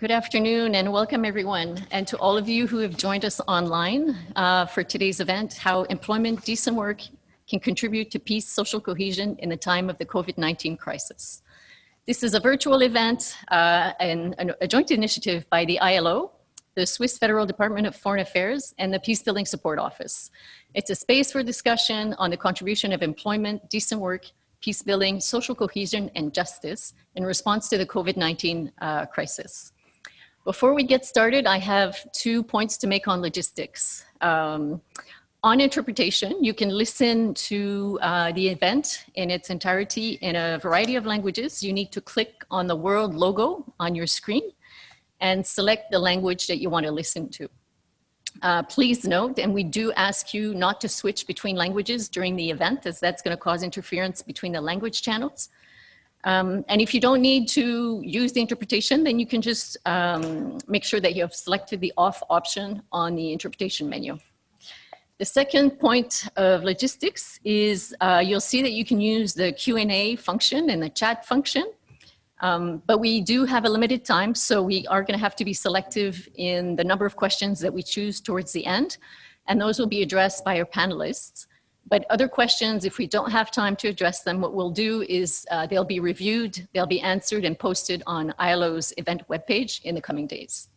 Good afternoon and welcome everyone, and to all of you who have joined us online for today's event, How Employment, Decent Work Can Contribute to Peace, Social Cohesion in the Time of the COVID-19 Crisis. This is a virtual event and a joint initiative by the ILO, the Swiss Federal Department of Foreign Affairs, and the Peacebuilding Support Office. It's a space for discussion on the contribution of employment, decent work, peace building, social cohesion, and justice in response to the COVID-19 crisis. Before we get started, I have 2 points to make on logistics. On interpretation, you can listen to the event in its entirety in a variety of languages. You need to click on the world logo on your screen and select the language that you want to listen to. Please note, and we do ask you not to switch between languages during the event, as that's going to cause interference between the language channels. And if you don't need to use the interpretation, then you can just make sure that you have selected the off option on the interpretation menu. The second point of logistics is you'll see that you can use the Q&A function and the chat function, but we do have a limited time, so we are going to have to be selective in the number of questions that we choose towards the end, and those will be addressed by our panelists. But other questions, if we don't have time to address them, what we'll do is they'll be reviewed, they'll be answered and posted on ILO's event webpage in the coming days.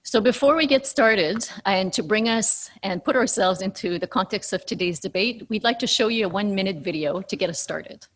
So before we get started, and to bring us and put ourselves into the context of today's debate, we'd like to show you a 1-minute video to get us started.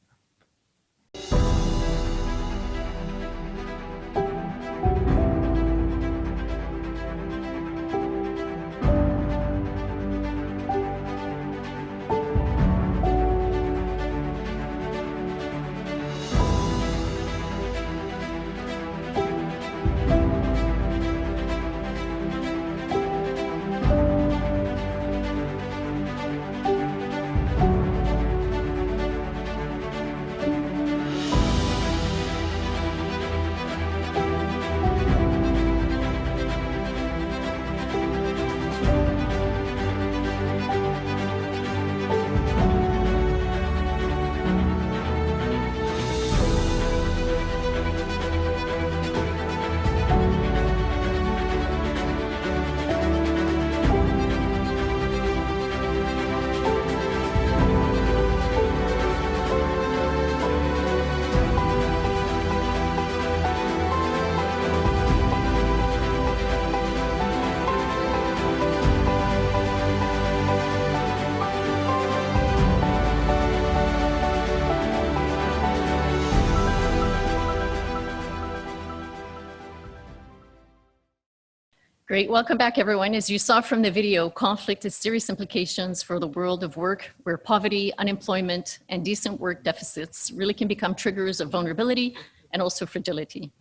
Great, welcome back everyone. As you saw from the video, conflict has serious implications for the world of work, where poverty, unemployment, and decent work deficits really can become triggers of vulnerability and also fragility.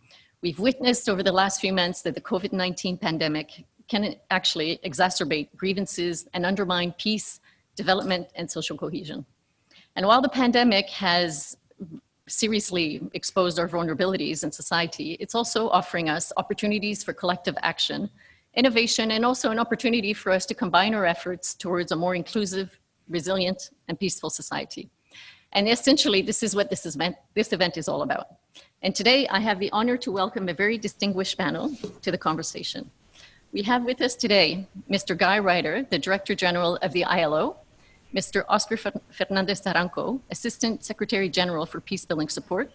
We've witnessed over the last few months that the COVID-19 pandemic can actually exacerbate grievances and undermine peace, development, and social cohesion. And while the pandemic has seriously exposed our vulnerabilities in society, it's also offering us opportunities for collective action, innovation, and also an opportunity for us to combine our efforts towards a more inclusive, resilient, and peaceful society. And essentially, this is what this event is all about. And today, I have the honor to welcome a very distinguished panel to the conversation. We have with us today Mr. Guy Ryder, the Director General of the ILO, Mr. Oscar Fernandez Taranco, Assistant Secretary General for Peacebuilding Support,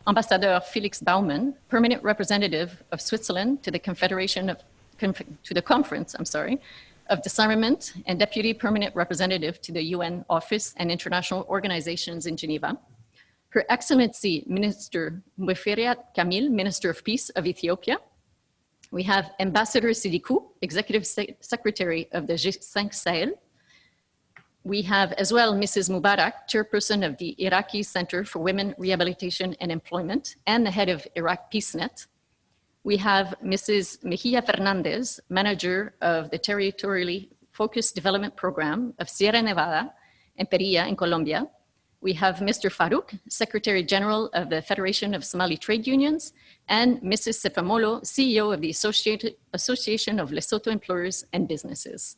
Ambassador Felix Baumann, Permanent Representative of Switzerland to the Conference of Disarmament, and Deputy Permanent Representative to the UN Office and International Organizations in Geneva, Her Excellency Minister Muferiat Kamil, Minister of Peace of Ethiopia. We have Ambassador Sidikou, Executive Secretary of the G5 Sahel. We have as well Mrs. Mubarak, Chairperson of the Iraqi Center for Women Rehabilitation and Employment and the head of Iraq PeaceNet. We have Mrs. Mejia Fernandez, Manager of the Territorially Focused Development Program of Sierra Nevada and Peria in Colombia. We have Mr. Farouk, Secretary General of the Federation of Somali Trade Unions, and Mrs. Sefamolo, CEO of the Association of Lesotho Employers and Businesses.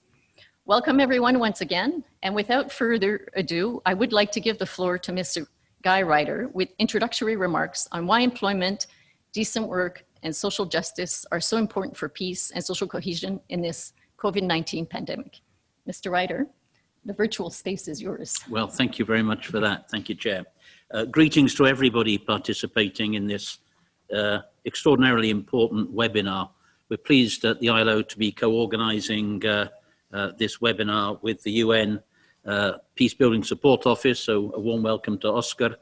Welcome everyone once again, and without further ado, I would like to give the floor to Mr. Guy Ryder with introductory remarks on why employment, decent work, and social justice are so important for peace and social cohesion in this COVID-19 pandemic. Mr. Ryder, the virtual space is yours. Well, thank you very much for that. Thank you, Chair. Greetings to everybody participating in this extraordinarily important webinar. We're pleased at the ILO to be co-organising this webinar with the UN Peacebuilding Support Office, so a warm welcome to Oscar,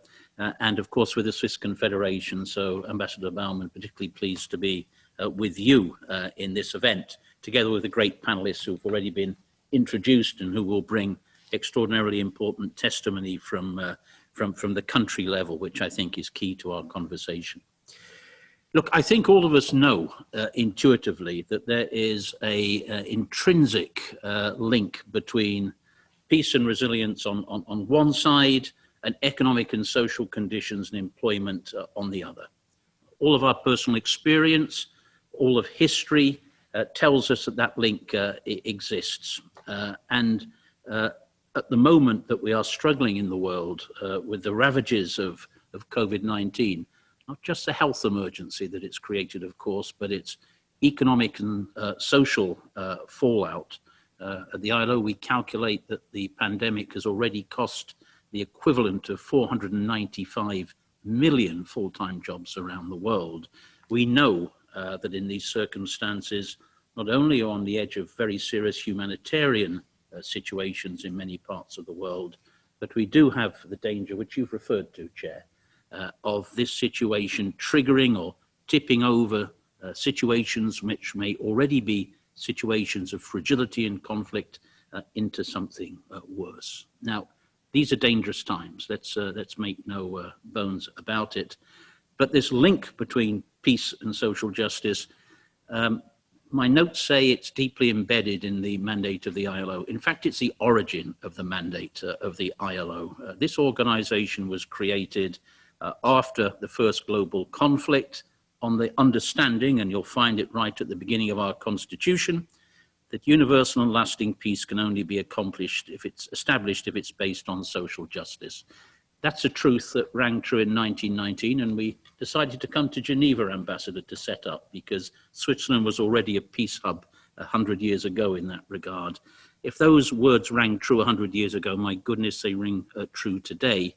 and of course with the Swiss Confederation. So Ambassador Baumann, particularly pleased to be with you in this event, together with the great panelists who've already been introduced and who will bring extraordinarily important testimony from the country level, which I think is key to our conversation. Look, I think all of us know intuitively that there is an intrinsic link between peace and resilience on one side and economic and social conditions and employment on the other. All of our personal experience, all of history tells us that that link exists. And at the moment that we are struggling in the world with the ravages of COVID-19, not just the health emergency that it's created, of course, but its economic and social fallout. At the ILO, we calculate that the pandemic has already cost the equivalent of 495 million full-time jobs around the world. We know that in these circumstances, not only are on the edge of very serious humanitarian situations in many parts of the world, but we do have the danger, which you've referred to, Chair, of this situation triggering or tipping over situations which may already be situations of fragility and conflict into something worse. Now, these are dangerous times. Let's make no bones about it. But this link between peace and social justice, my notes say it's deeply embedded in the mandate of the ILO. In fact, it's the origin of the mandate of the ILO. This organization was created after the first global conflict on the understanding, and you'll find it right at the beginning of our Constitution, that universal and lasting peace can only be accomplished if it's established, if it's based on social justice. That's a truth that rang true in 1919, and we decided to come to Geneva, Ambassador, to set up, because Switzerland was already a peace hub 100 years ago in that regard. If those words rang true 100 years ago, my goodness, they ring true today.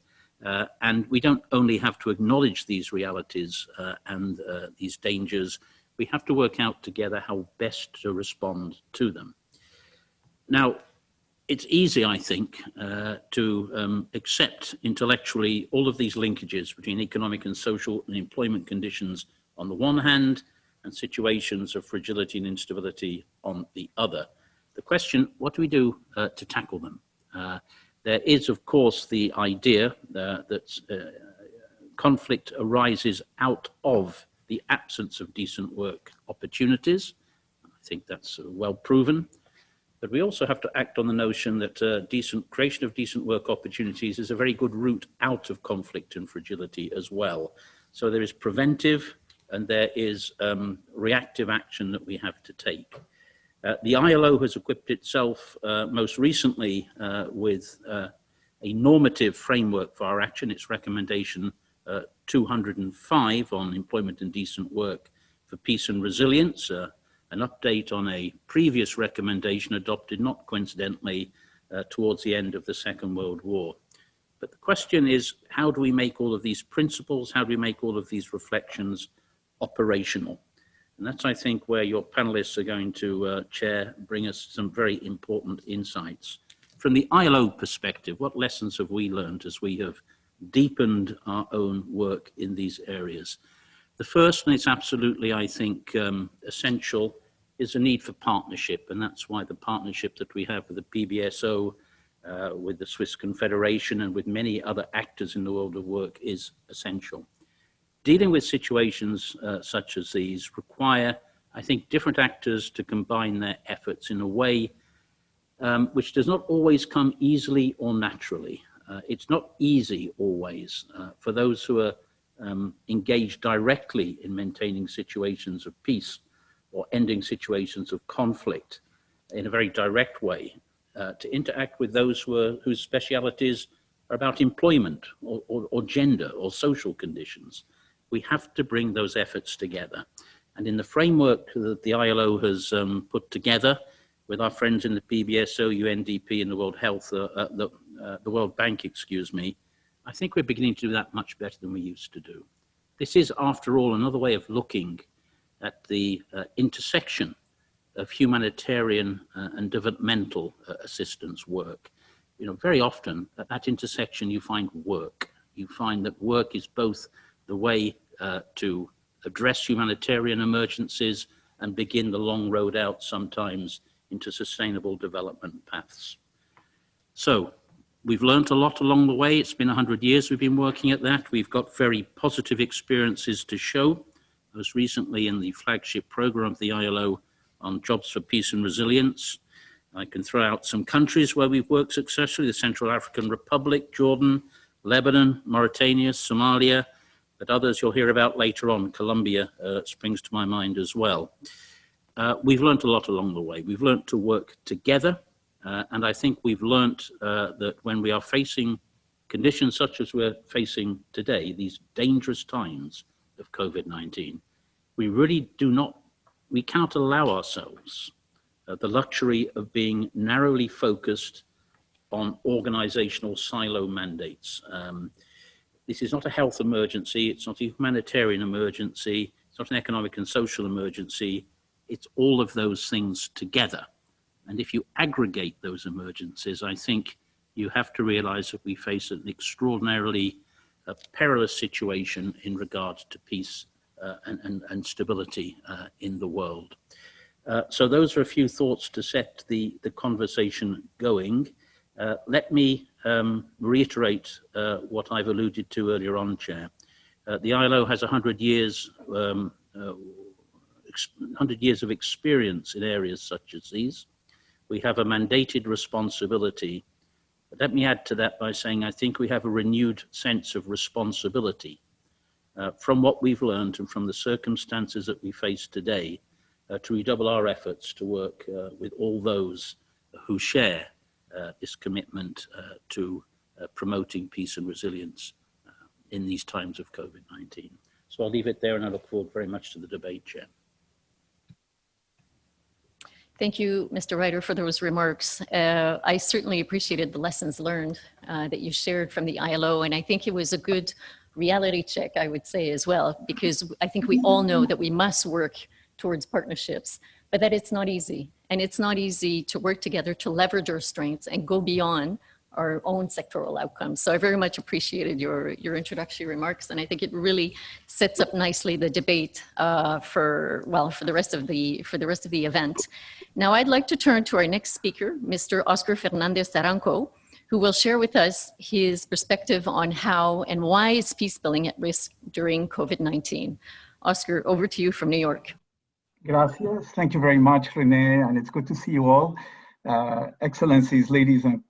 And we don't only have to acknowledge these realities and these dangers, we have to work out together how best to respond to them. Now, it's easy, I think, to accept intellectually all of these linkages between economic and social and employment conditions on the one hand, and situations of fragility and instability on the other. The question, what do we do to tackle them? There is, of course, the idea that conflict arises out of the absence of decent work opportunities. I think that's well proven. But we also have to act on the notion that creation of decent work opportunities is a very good route out of conflict and fragility as well. So there is preventive and there is reactive action that we have to take. The ILO has equipped itself most recently with a normative framework for our action. It's recommendation 205 on employment and decent work for peace and resilience, an update on a previous recommendation adopted, not coincidentally, towards the end of the Second World War. But the question is, how do we make all of these principles, how do we make all of these reflections operational? And that's, I think, where your panelists are going to, Chair, bring us some very important insights. From the ILO perspective, what lessons have we learned as we have deepened our own work in these areas? The first, and it's absolutely, I think, essential, is the need for partnership. And that's why the partnership that we have with the PBSO, with the Swiss Confederation, and with many other actors in the world of work is essential. Dealing with situations such as these require, I think, different actors to combine their efforts in a way which does not always come easily or naturally. It's not easy always for those who are engaged directly in maintaining situations of peace or ending situations of conflict in a very direct way, to interact with those whose specialities are about employment or gender or social conditions. We have to bring those efforts together. And in the framework that the ILO has put together with our friends in the PBSO, UNDP, and the the World Bank, excuse me, I think we're beginning to do that much better than we used to do. This is, after all, another way of looking at the intersection of humanitarian and developmental assistance work. You know, very often at that intersection you find work. You find that work is both the way to address humanitarian emergencies and begin the long road out sometimes into sustainable development paths. So we've learned a lot along the way. It's been 100 years we've been working at that. We've got very positive experiences to show. Most recently in the flagship program of the ILO on jobs for peace and resilience. I can throw out some countries where we've worked successfully: the Central African Republic, Jordan, Lebanon, Mauritania, Somalia, but others you'll hear about later on. Colombia springs to my mind as well. We've learned a lot along the way. We've learned to work together, and I think we've learned that when we are facing conditions such as we're facing today, these dangerous times of COVID-19, we cannot allow ourselves the luxury of being narrowly focused on organizational silo mandates. This is not a health emergency, it's not a humanitarian emergency, it's not an economic and social emergency, it's all of those things together. And if you aggregate those emergencies, I think you have to realize that we face an extraordinarily perilous situation in regard to peace and stability in the world. So those are a few thoughts to set the conversation going. Let me reiterate what I've alluded to earlier on, Chair. The ILO has 100 years of experience in areas such as these. We have a mandated responsibility. But let me add to that by saying I think we have a renewed sense of responsibility from what we've learned and from the circumstances that we face today to redouble our efforts to work with all those who share this commitment to promoting peace and resilience in these times of COVID-19. So I'll leave it there and I look forward very much to the debate, Chair. Thank you, Mr. Ryder, for those remarks. I certainly appreciated the lessons learned that you shared from the ILO, and I think it was a good reality check, I would say, as well, because I think we all know that we must work towards partnerships, but that it's not easy. And it's not easy to work together to leverage our strengths and go beyond our own sectoral outcomes. So I very much appreciated your introductory remarks, and I think it really sets up nicely the debate for the rest of the event. Now I'd like to turn to our next speaker, Mr. Oscar Fernandez Taranco, who will share with us his perspective on how and why is peace building at risk during COVID-19. Oscar, over to you from New York. Gracias. Thank you very much, Renee, and it's good to see you all. Excellencies, ladies and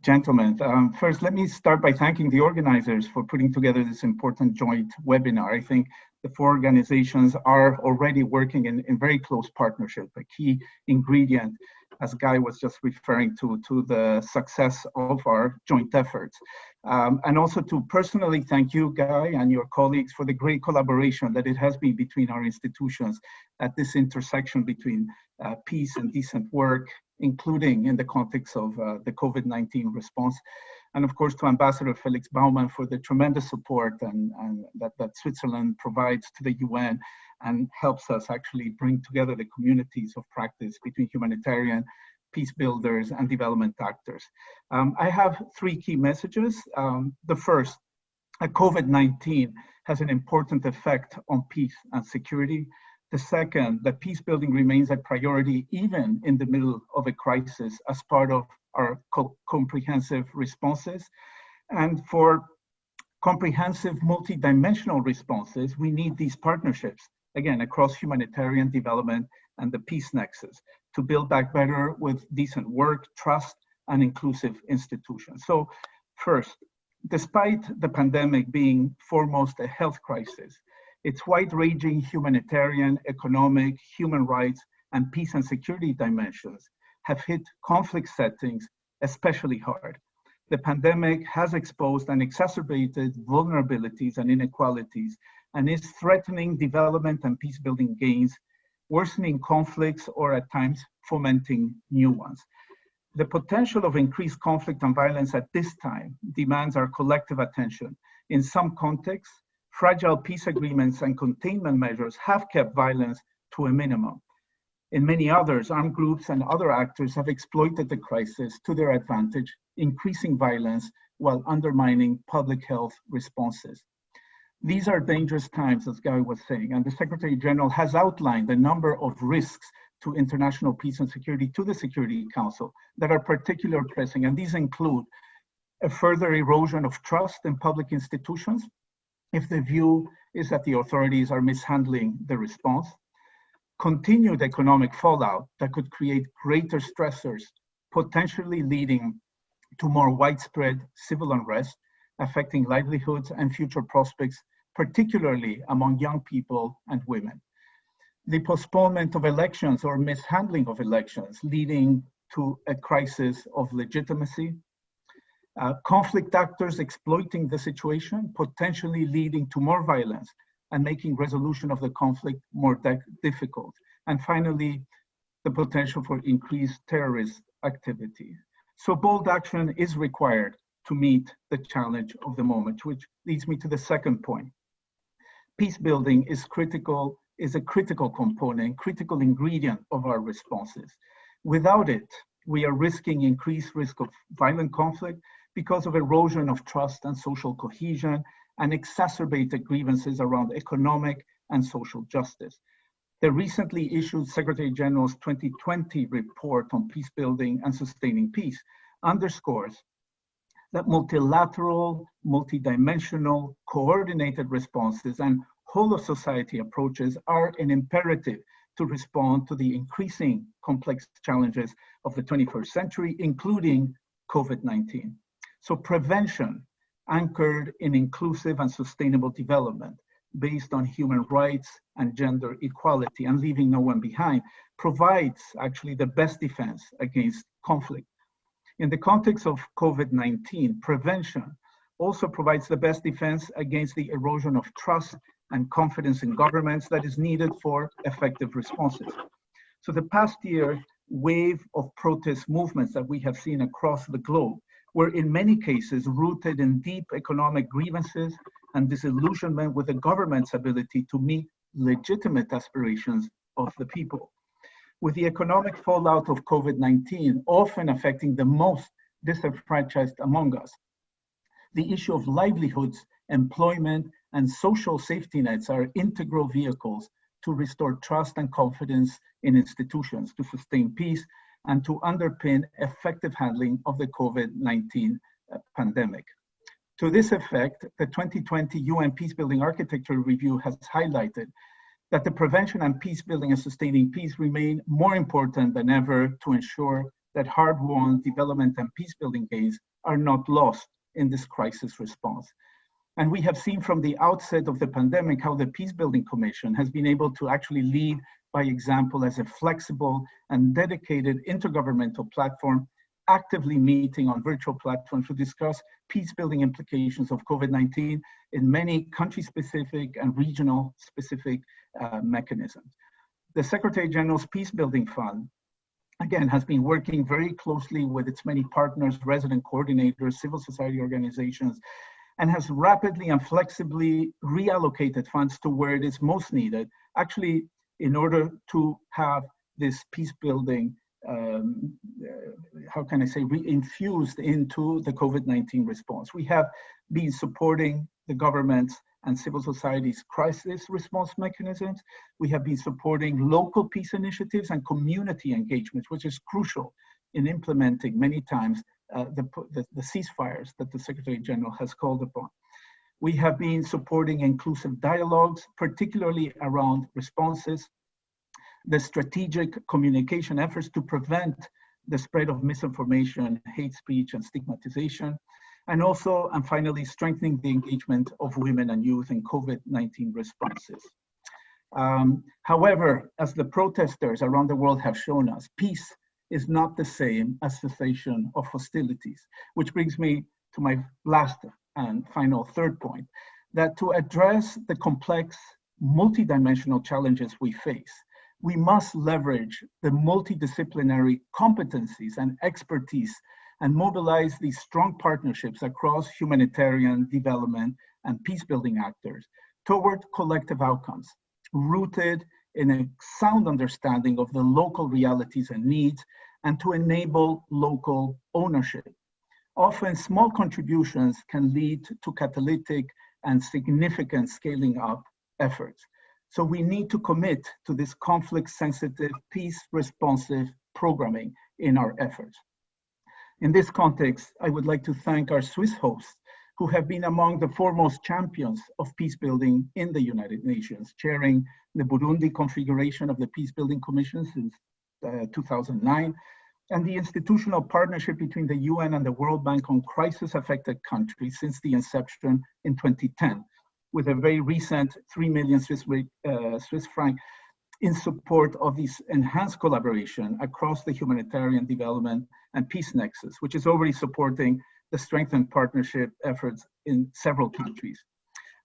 gentlemen. First, let me start by thanking the organizers for putting together this important joint webinar. I think the four organizations are already working in very close partnership, a key ingredient, as Guy was just referring to the success of our joint efforts. And also to personally thank you, Guy, and your colleagues for the great collaboration that it has been between our institutions at this intersection between peace and decent work, including in the context of the COVID-19 response. And of course, to Ambassador Felix Baumann for the tremendous support and that Switzerland provides to the UN and helps us actually bring together the communities of practice between humanitarian, peace builders, and development actors. I have three key messages. The first, COVID-19 has an important effect on peace and security. The second, that peace building remains a priority even in the middle of a crisis as part of our comprehensive responses. And for comprehensive multidimensional responses, we need these partnerships, again, across humanitarian development and the peace nexus to build back better with decent work, trust, and inclusive institutions. So first, despite the pandemic being foremost a health crisis, its wide-ranging humanitarian, economic, human rights, and peace and security dimensions have hit conflict settings especially hard. The pandemic has exposed and exacerbated vulnerabilities and inequalities and is threatening development and peace-building gains, worsening conflicts, or at times fomenting new ones. The potential of increased conflict and violence at this time demands our collective attention. In some contexts, fragile peace agreements and containment measures have kept violence to a minimum. In many others, armed groups and other actors have exploited the crisis to their advantage, increasing violence while undermining public health responses. These are dangerous times, as Guy was saying, and the Secretary General has outlined a number of risks to international peace and security to the Security Council that are particularly pressing, and these include a further erosion of trust in public institutions if the view is that the authorities are mishandling the response, continued economic fallout that could create greater stressors, potentially leading to more widespread civil unrest, affecting livelihoods and future prospects, particularly among young people and women. The postponement of elections or mishandling of elections, leading to a crisis of legitimacy. Conflict actors exploiting the situation, potentially leading to more violence and making resolution of the conflict more difficult. And finally, the potential for increased terrorist activity. So bold action is required to meet the challenge of the moment, which leads me to the second point. Peace building is a critical component, critical ingredient of our responses. Without it, we are risking increased risk of violent conflict because of erosion of trust and social cohesion and exacerbated grievances around economic and social justice. The recently issued Secretary General's 2020 report on peace building and sustaining peace underscores that multilateral, multidimensional, coordinated responses and whole of society approaches are an imperative to respond to the increasing complex challenges of the 21st century, including COVID-19. So prevention, anchored in inclusive and sustainable development, based on human rights and gender equality and leaving no one behind, provides actually the best defense against conflict. In the context of COVID-19, prevention also provides the best defense against the erosion of trust and confidence in governments that is needed for effective responses. So the past year wave of protest movements that we have seen across the globe were in many cases rooted in deep economic grievances and disillusionment with the government's ability to meet legitimate aspirations of the people. With the economic fallout of COVID-19 often affecting the most disenfranchised among us, the issue of livelihoods, employment, and social safety nets are integral vehicles to restore trust and confidence in institutions, to sustain peace, and to underpin effective handling of the COVID-19 pandemic. To this effect, the 2020 UN Peacebuilding Architecture Review has highlighted that the prevention and peacebuilding and sustaining peace remain more important than ever to ensure that hard-won development and peacebuilding gains are not lost in this crisis response. And we have seen from the outset of the pandemic how the Peacebuilding Commission has been able to actually lead by example as a flexible and dedicated intergovernmental platform, actively meeting on virtual platforms to discuss peace-building implications of COVID-19 in many country-specific and regional-specific mechanisms. The Secretary General's Peacebuilding Fund, again, has been working very closely with its many partners, resident coordinators, civil society organizations, and has rapidly and flexibly reallocated funds to where it is most needed, actually in order to have this peace building, infused into the COVID-19 response. We have been supporting the government's and civil society's crisis response mechanisms. We have been supporting local peace initiatives and community engagement, which is crucial in implementing many times the ceasefires that the Secretary General has called upon. We have been supporting inclusive dialogues, particularly around responses, the strategic communication efforts to prevent the spread of misinformation, hate speech, and stigmatization, and also, and finally, strengthening the engagement of women and youth in COVID-19 responses. However, as the protesters around the world have shown us, peace is not the same as cessation of hostilities, which brings me to my last and final third point. that to address the complex, multidimensional challenges we face, we must leverage the multidisciplinary competencies and expertise and mobilize these strong partnerships across humanitarian, development, and peace-building actors toward collective outcomes, rooted in a sound understanding of the local realities and needs, and to enable local ownership. Often, small contributions can lead to catalytic and significant scaling up efforts. So we need to commit to this conflict-sensitive, peace-responsive programming in our efforts. In this context, I would like to thank our Swiss hosts, who have been among the foremost champions of peace-building in the United Nations, chairing the Burundi configuration of the Peace-Building Commission since 2009, and the institutional partnership between the UN and the World Bank on crisis-affected countries since the inception in 2010, with a very recent 3 million Swiss franc in support of this enhanced collaboration across the humanitarian development and peace nexus, which is already supporting the strengthened partnership efforts in several countries.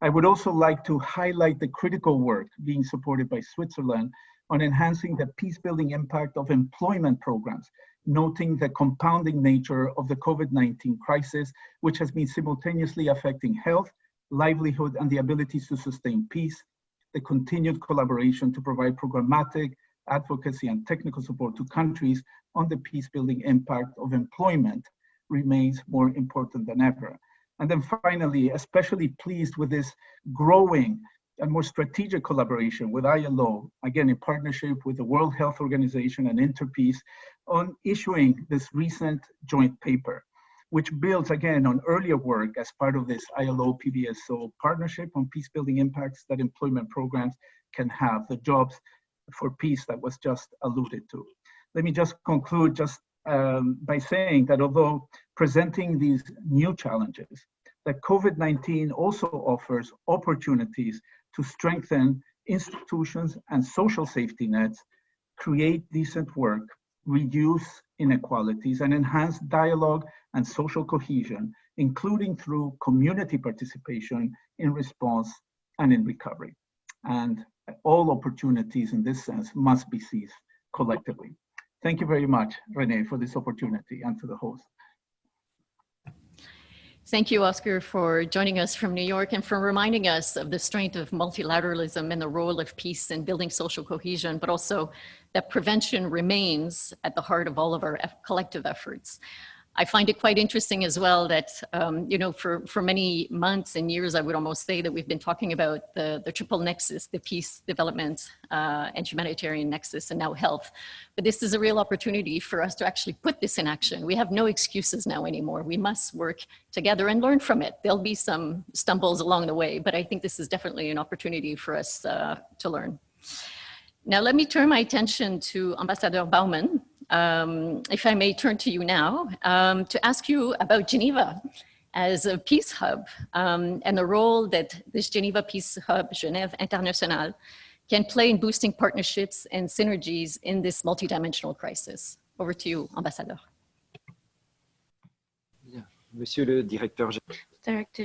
I would also like to highlight the critical work being supported by Switzerland on enhancing the peace-building impact of employment programs, noting the compounding nature of the COVID-19 crisis, which has been simultaneously affecting health, livelihood, and the abilities to sustain peace. The continued collaboration to provide programmatic advocacy and technical support to countries on the peace-building impact of employment remains more important than ever. And then finally, especially pleased with this growing and more strategic collaboration with ILO, again in partnership with the World Health Organization and INTERPEACE, on issuing this recent joint paper, which builds again on earlier work as part of this ILO PBSO partnership on peace-building impacts that employment programs can have, the jobs for peace that was just alluded to. Let me just conclude by saying that although presenting these new challenges, that COVID-19 also offers opportunities to strengthen institutions and social safety nets, create decent work, reduce inequalities, and enhance dialogue and social cohesion, including through community participation in response and in recovery. And all opportunities in this sense must be seized collectively. Thank you very much, Renee, for this opportunity, and to the host. Thank you, Oscar, for joining us from New York and for reminding us of the strength of multilateralism and the role of peace in building social cohesion, but also that prevention remains at the heart of all of our collective efforts. I find it quite interesting as well that, for many months and years, I would almost say that we've been talking about the triple nexus, the peace, development, and humanitarian nexus, and now health. But this is a real opportunity for us to actually put this in action. We have no excuses now anymore. We must work together and learn from it. There'll be some stumbles along the way, but I think this is definitely an opportunity for us to learn. Now, let me turn my attention to Ambassador Baumann. If I may turn to you now to ask you about Geneva as a peace hub and the role that this Geneva Peace Hub, Genève International, can play in boosting partnerships and synergies in this multidimensional crisis. Over to you, Ambassador. Monsieur le Directeur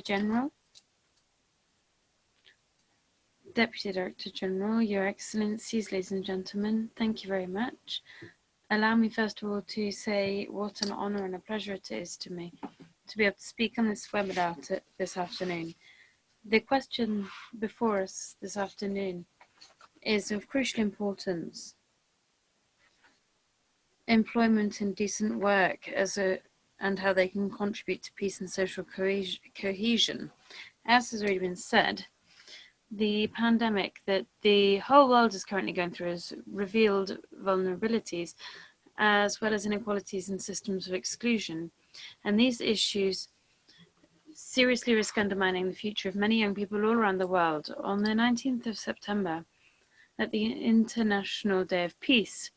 General, Deputy Director General, Your Excellencies, ladies and gentlemen, thank you very much. Allow me first of all to say what an honor and a pleasure it is to me to be able to speak on this webinar this afternoon. The question before us this afternoon is of crucial importance. Employment and decent work and how they can contribute to peace and social cohesion. As has already been said, the pandemic that the whole world is currently going through has revealed vulnerabilities as well as inequalities and systems of exclusion. And these issues seriously risk undermining the future of many young people all around the world. On the 19th of September, at the International Day of Peace,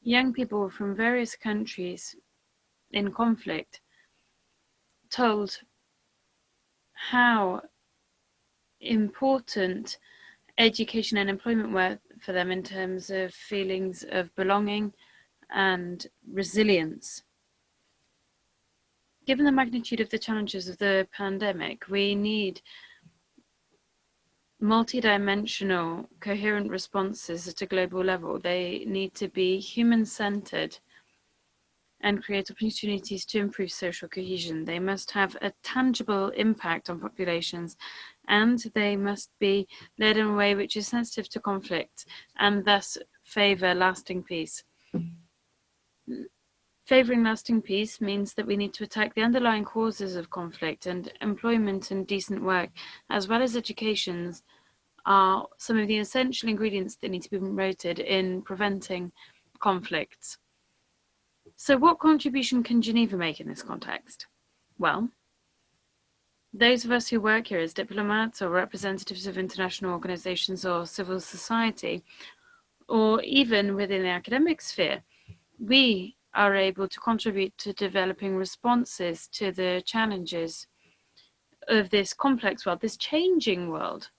young people from various countries in conflict told how important education and employment were for them in terms of feelings of belonging and resilience. Given the magnitude of the challenges of the pandemic, we need multidimensional, coherent responses at a global level. They need to be human-centered and create opportunities to improve social cohesion. They must have a tangible impact on populations, and they must be led in a way which is sensitive to conflict and thus favor lasting peace. Favoring lasting peace means that we need to attack the underlying causes of conflict, and employment and decent work, as well as education, are some of the essential ingredients that need to be promoted in preventing conflicts. So what contribution can Geneva make in this context? Well, those of us who work here as diplomats or representatives of international organizations or civil society, or even within the academic sphere, we are able to contribute to developing responses to the challenges of this complex world, this changing world.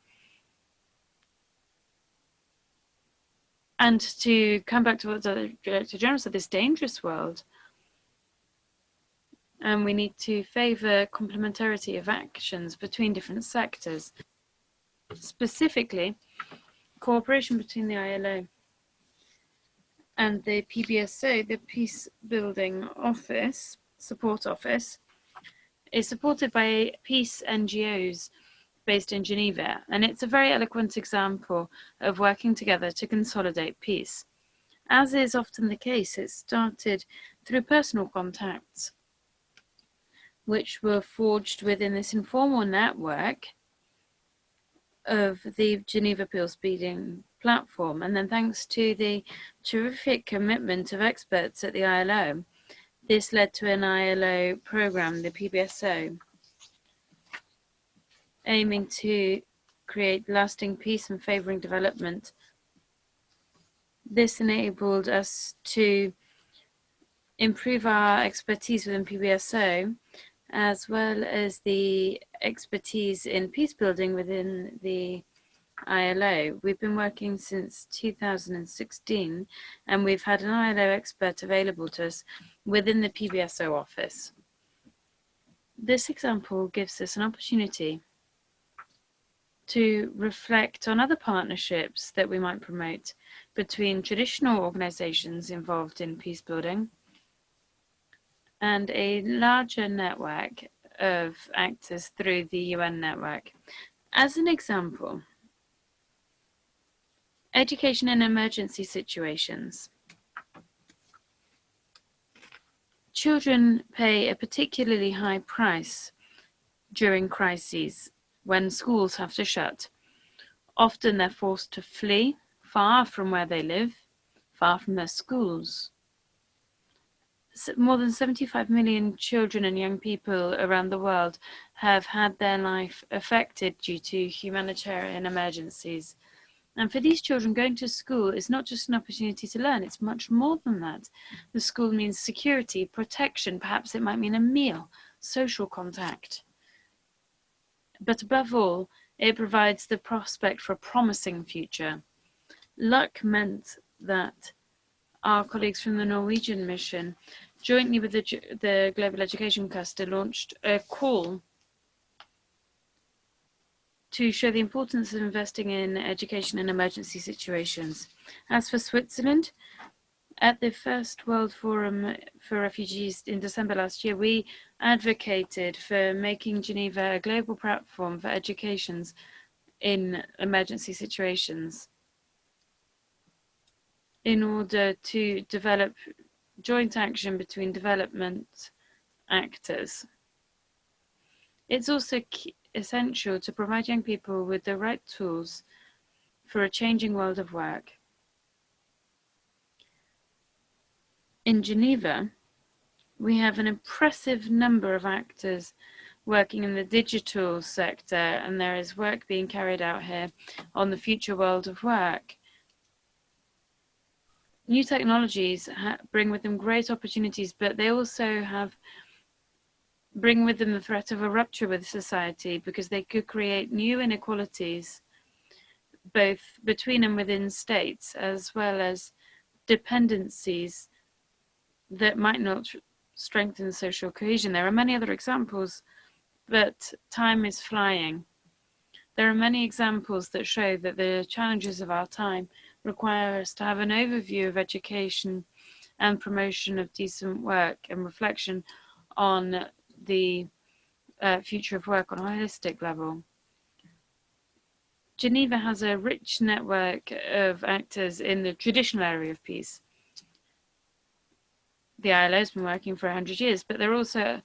And to come back to what the Director General said, this dangerous world, and we need to favor complementarity of actions between different sectors, specifically cooperation between the ILO and the PBSO, the Peace Building Office, Support Office, is supported by peace NGOs based in Geneva, and it's a very eloquent example of working together to consolidate peace. As is often the case, it started through personal contacts, which were forged within this informal network of the Geneva Peacebuilding platform, and then thanks to the terrific commitment of experts at the ILO, this led to an ILO program, the PBSO, aiming to create lasting peace and favoring development. This enabled us to improve our expertise within PBSO, as well as the expertise in peace building within the ILO. We've been working since 2016, and we've had an ILO expert available to us within the PBSO office. This example gives us an opportunity to reflect on other partnerships that we might promote between traditional organizations involved in peace building and a larger network of actors through the UN network. As an example, education in emergency situations. Children pay a particularly high price during crises when schools have to shut. Often they're forced to flee far from where they live, far from their schools. More than 75 million children and young people around the world have had their life affected due to humanitarian emergencies. And for these children, going to school is not just an opportunity to learn, it's much more than that. The school means security, protection, perhaps it might mean a meal, social contact. But above all, it provides the prospect for a promising future. Luck meant that our colleagues from the Norwegian mission, jointly with the Global Education Cluster, launched a call to show the importance of investing in education in emergency situations. As for Switzerland, at the first World Forum for Refugees in December last year, we advocated for making Geneva a global platform for education in emergency situations in order to develop joint action between development actors. It's also essential to provide young people with the right tools for a changing world of work. In Geneva, we have an impressive number of actors working in the digital sector, and there is work being carried out here on the future world of work. New technologies bring with them great opportunities, but they also bring with them the threat of a rupture with society, because they could create new inequalities, both between and within states, as well as dependencies that might not strengthen social cohesion. There are many other examples, but time is flying. There are many examples that show that the challenges of our time require us to have an overview of education and promotion of decent work and reflection on the future of work on a holistic level. Geneva has a rich network of actors in the traditional area of peace. The ILO has been working for 100 years, but there are also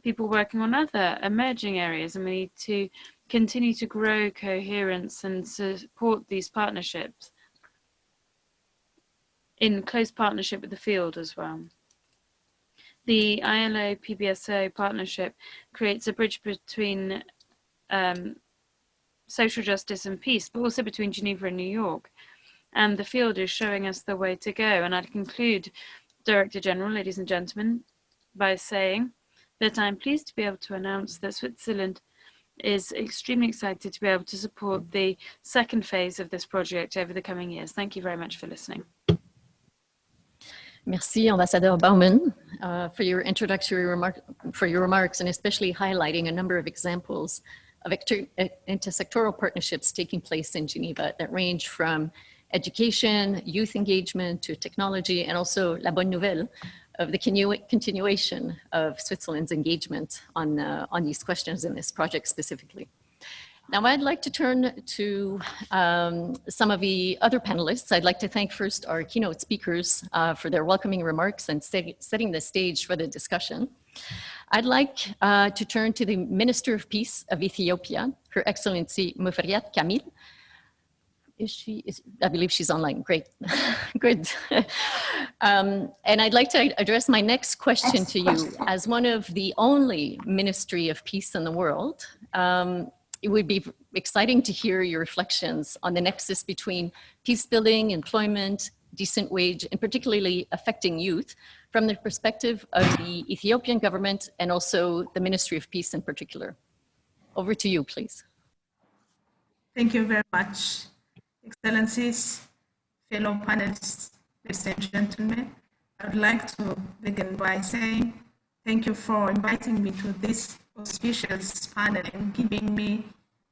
people working on other emerging areas, and we need to continue to grow coherence and support these partnerships in close partnership with the field as well. The ILO PBSO partnership creates a bridge between social justice and peace, but also between Geneva and New York. And the field is showing us the way to go. And I'd conclude, Director General, ladies and gentlemen, by saying that I'm pleased to be able to announce that Switzerland is extremely excited to be able to support the second phase of this project over the coming years. Thank you very much for listening. Merci, Ambassador Baumann, for your introductory remarks, and especially highlighting a number of examples of intersectoral partnerships taking place in Geneva that range from education, youth engagement, to technology, and also la bonne nouvelle of the continuation of Switzerland's engagement on these questions in this project specifically. Now, I'd like to turn to some of the other panelists. I'd like to thank first our keynote speakers for their welcoming remarks and setting the stage for the discussion. I'd like to turn to the Minister of Peace of Ethiopia, Her Excellency Muferiat Kamil. I believe she's online. Great, good. And I'd like to address my next question to you. As one of the only Ministry of Peace in the world, it would be exciting to hear your reflections on the nexus between peace building, employment, decent wage, and particularly affecting youth from the perspective of the Ethiopian government and also the Ministry of Peace in particular. Over to you, please. Thank you very much, Excellencies, fellow panelists, ladies and gentlemen. I would like to begin by saying thank you for inviting me to this auspicious panel and giving me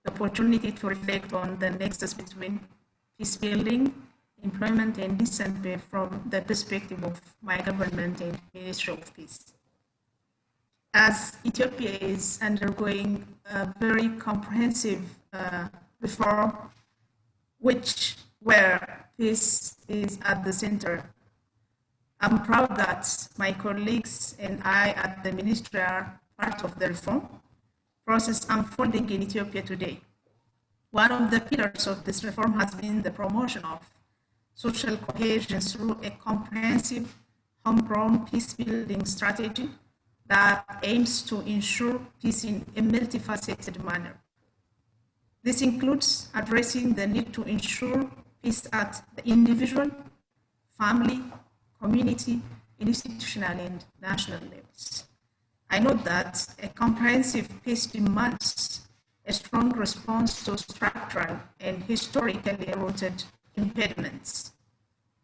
the opportunity to reflect on the nexus between peace building, employment, and decent pay from the perspective of my government and Ministry of Peace. As Ethiopia is undergoing a very comprehensive reform, where peace is at the center, I'm proud that my colleagues and I at the Ministry are part of the reform process unfolding in Ethiopia today. One of the pillars of this reform has been the promotion of social cohesion through a comprehensive homegrown peace-building strategy that aims to ensure peace in a multifaceted manner. This includes addressing the need to ensure peace at the individual, family, community, institutional, and national levels. I note that a comprehensive peace demands a strong response to structural and historically rooted impediments,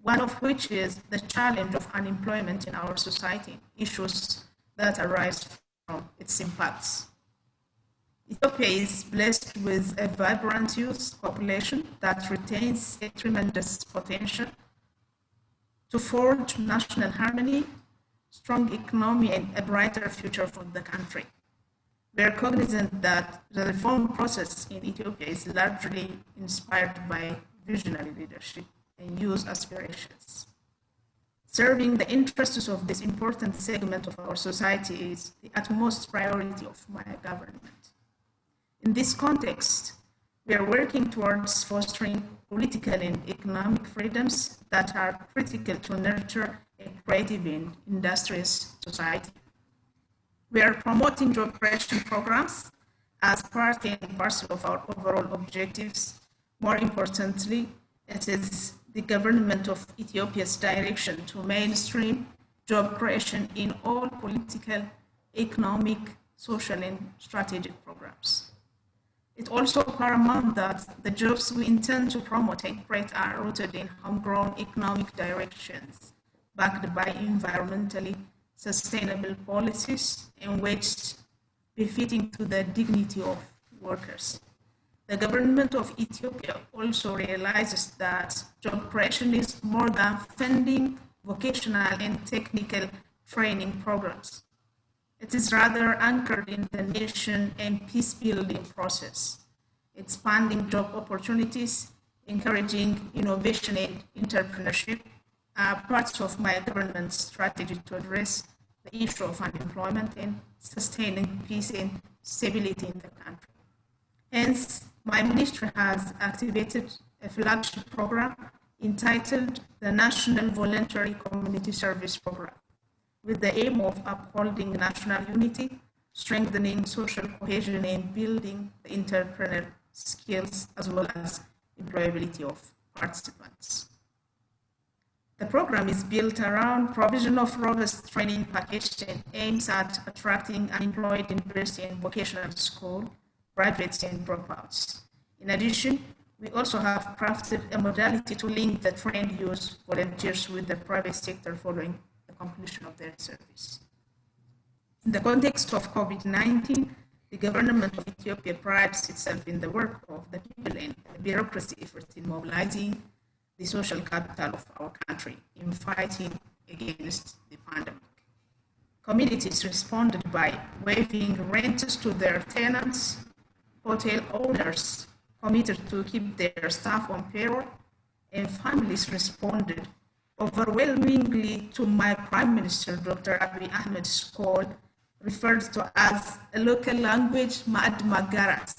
one of which is the challenge of unemployment in our society, issues that arise from its impacts. Ethiopia is blessed with a vibrant youth population that retains a tremendous potential to forge national harmony, strong economy, and a brighter future for the country. We are cognizant that the reform process in Ethiopia is largely inspired by visionary leadership and youth aspirations. Serving the interests of this important segment of our society is the utmost priority of my government. In this context, we are working towards fostering political and economic freedoms that are critical to nurture a creative and industrious society. We are promoting job creation programs as part and parcel of our overall objectives. More importantly, it is the government of Ethiopia's direction to mainstream job creation in all political, economic, social, and strategic programs. It's also paramount that the jobs we intend to promote and create are rooted in homegrown economic directions, backed by environmentally sustainable policies and waged befitting to the dignity of workers. The government of Ethiopia also realizes that job creation is more than funding vocational and technical training programs. It is rather anchored in the nation and peace-building process, expanding job opportunities, encouraging innovation and entrepreneurship are parts of my government's strategy to address the issue of unemployment and sustaining peace and stability in the country. Hence, my ministry has activated a flagship program entitled the National Voluntary Community Service Program, with the aim of upholding national unity, strengthening social cohesion, and building the entrepreneurial skills as well as employability of participants. The program is built around provision of robust training package and aims at attracting unemployed university and vocational school graduates and dropouts. In addition, we also have crafted a modality to link the trained youth volunteers with the private sector following the completion of their service. In the context of COVID-19, the government of Ethiopia prides itself in the work of the people and the bureaucracy efforts in mobilizing the social capital of our country in fighting against the pandemic. Communities responded by waiving rents to their tenants, hotel owners committed to keep their staff on payroll, and families responded overwhelmingly to my Prime Minister, Dr. Abiy Ahmed's call, referred to as a local language, Ma'ad Magarat,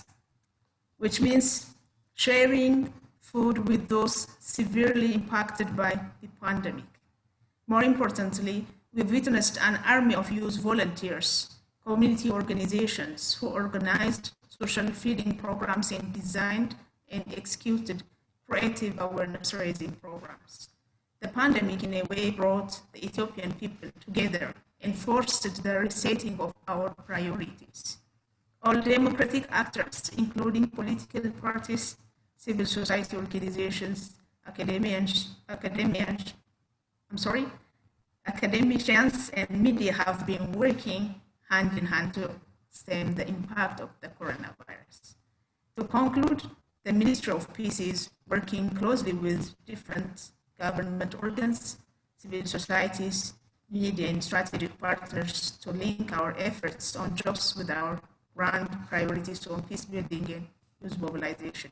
which means sharing food with those severely impacted by the pandemic. More importantly, we've witnessed an army of youth volunteers, community organizations who organized social feeding programs and designed and executed creative awareness-raising programs. The pandemic, in a way, brought the Ethiopian people together and forced the resetting of our priorities. All democratic actors, including political parties, civil society organizations, academicians and media have been working hand in hand to stem the impact of the coronavirus. To conclude, the Ministry of Peace is working closely with different government organs, civil societies, media and strategic partners to link our efforts on jobs with our grand priorities on peace building and youth mobilization.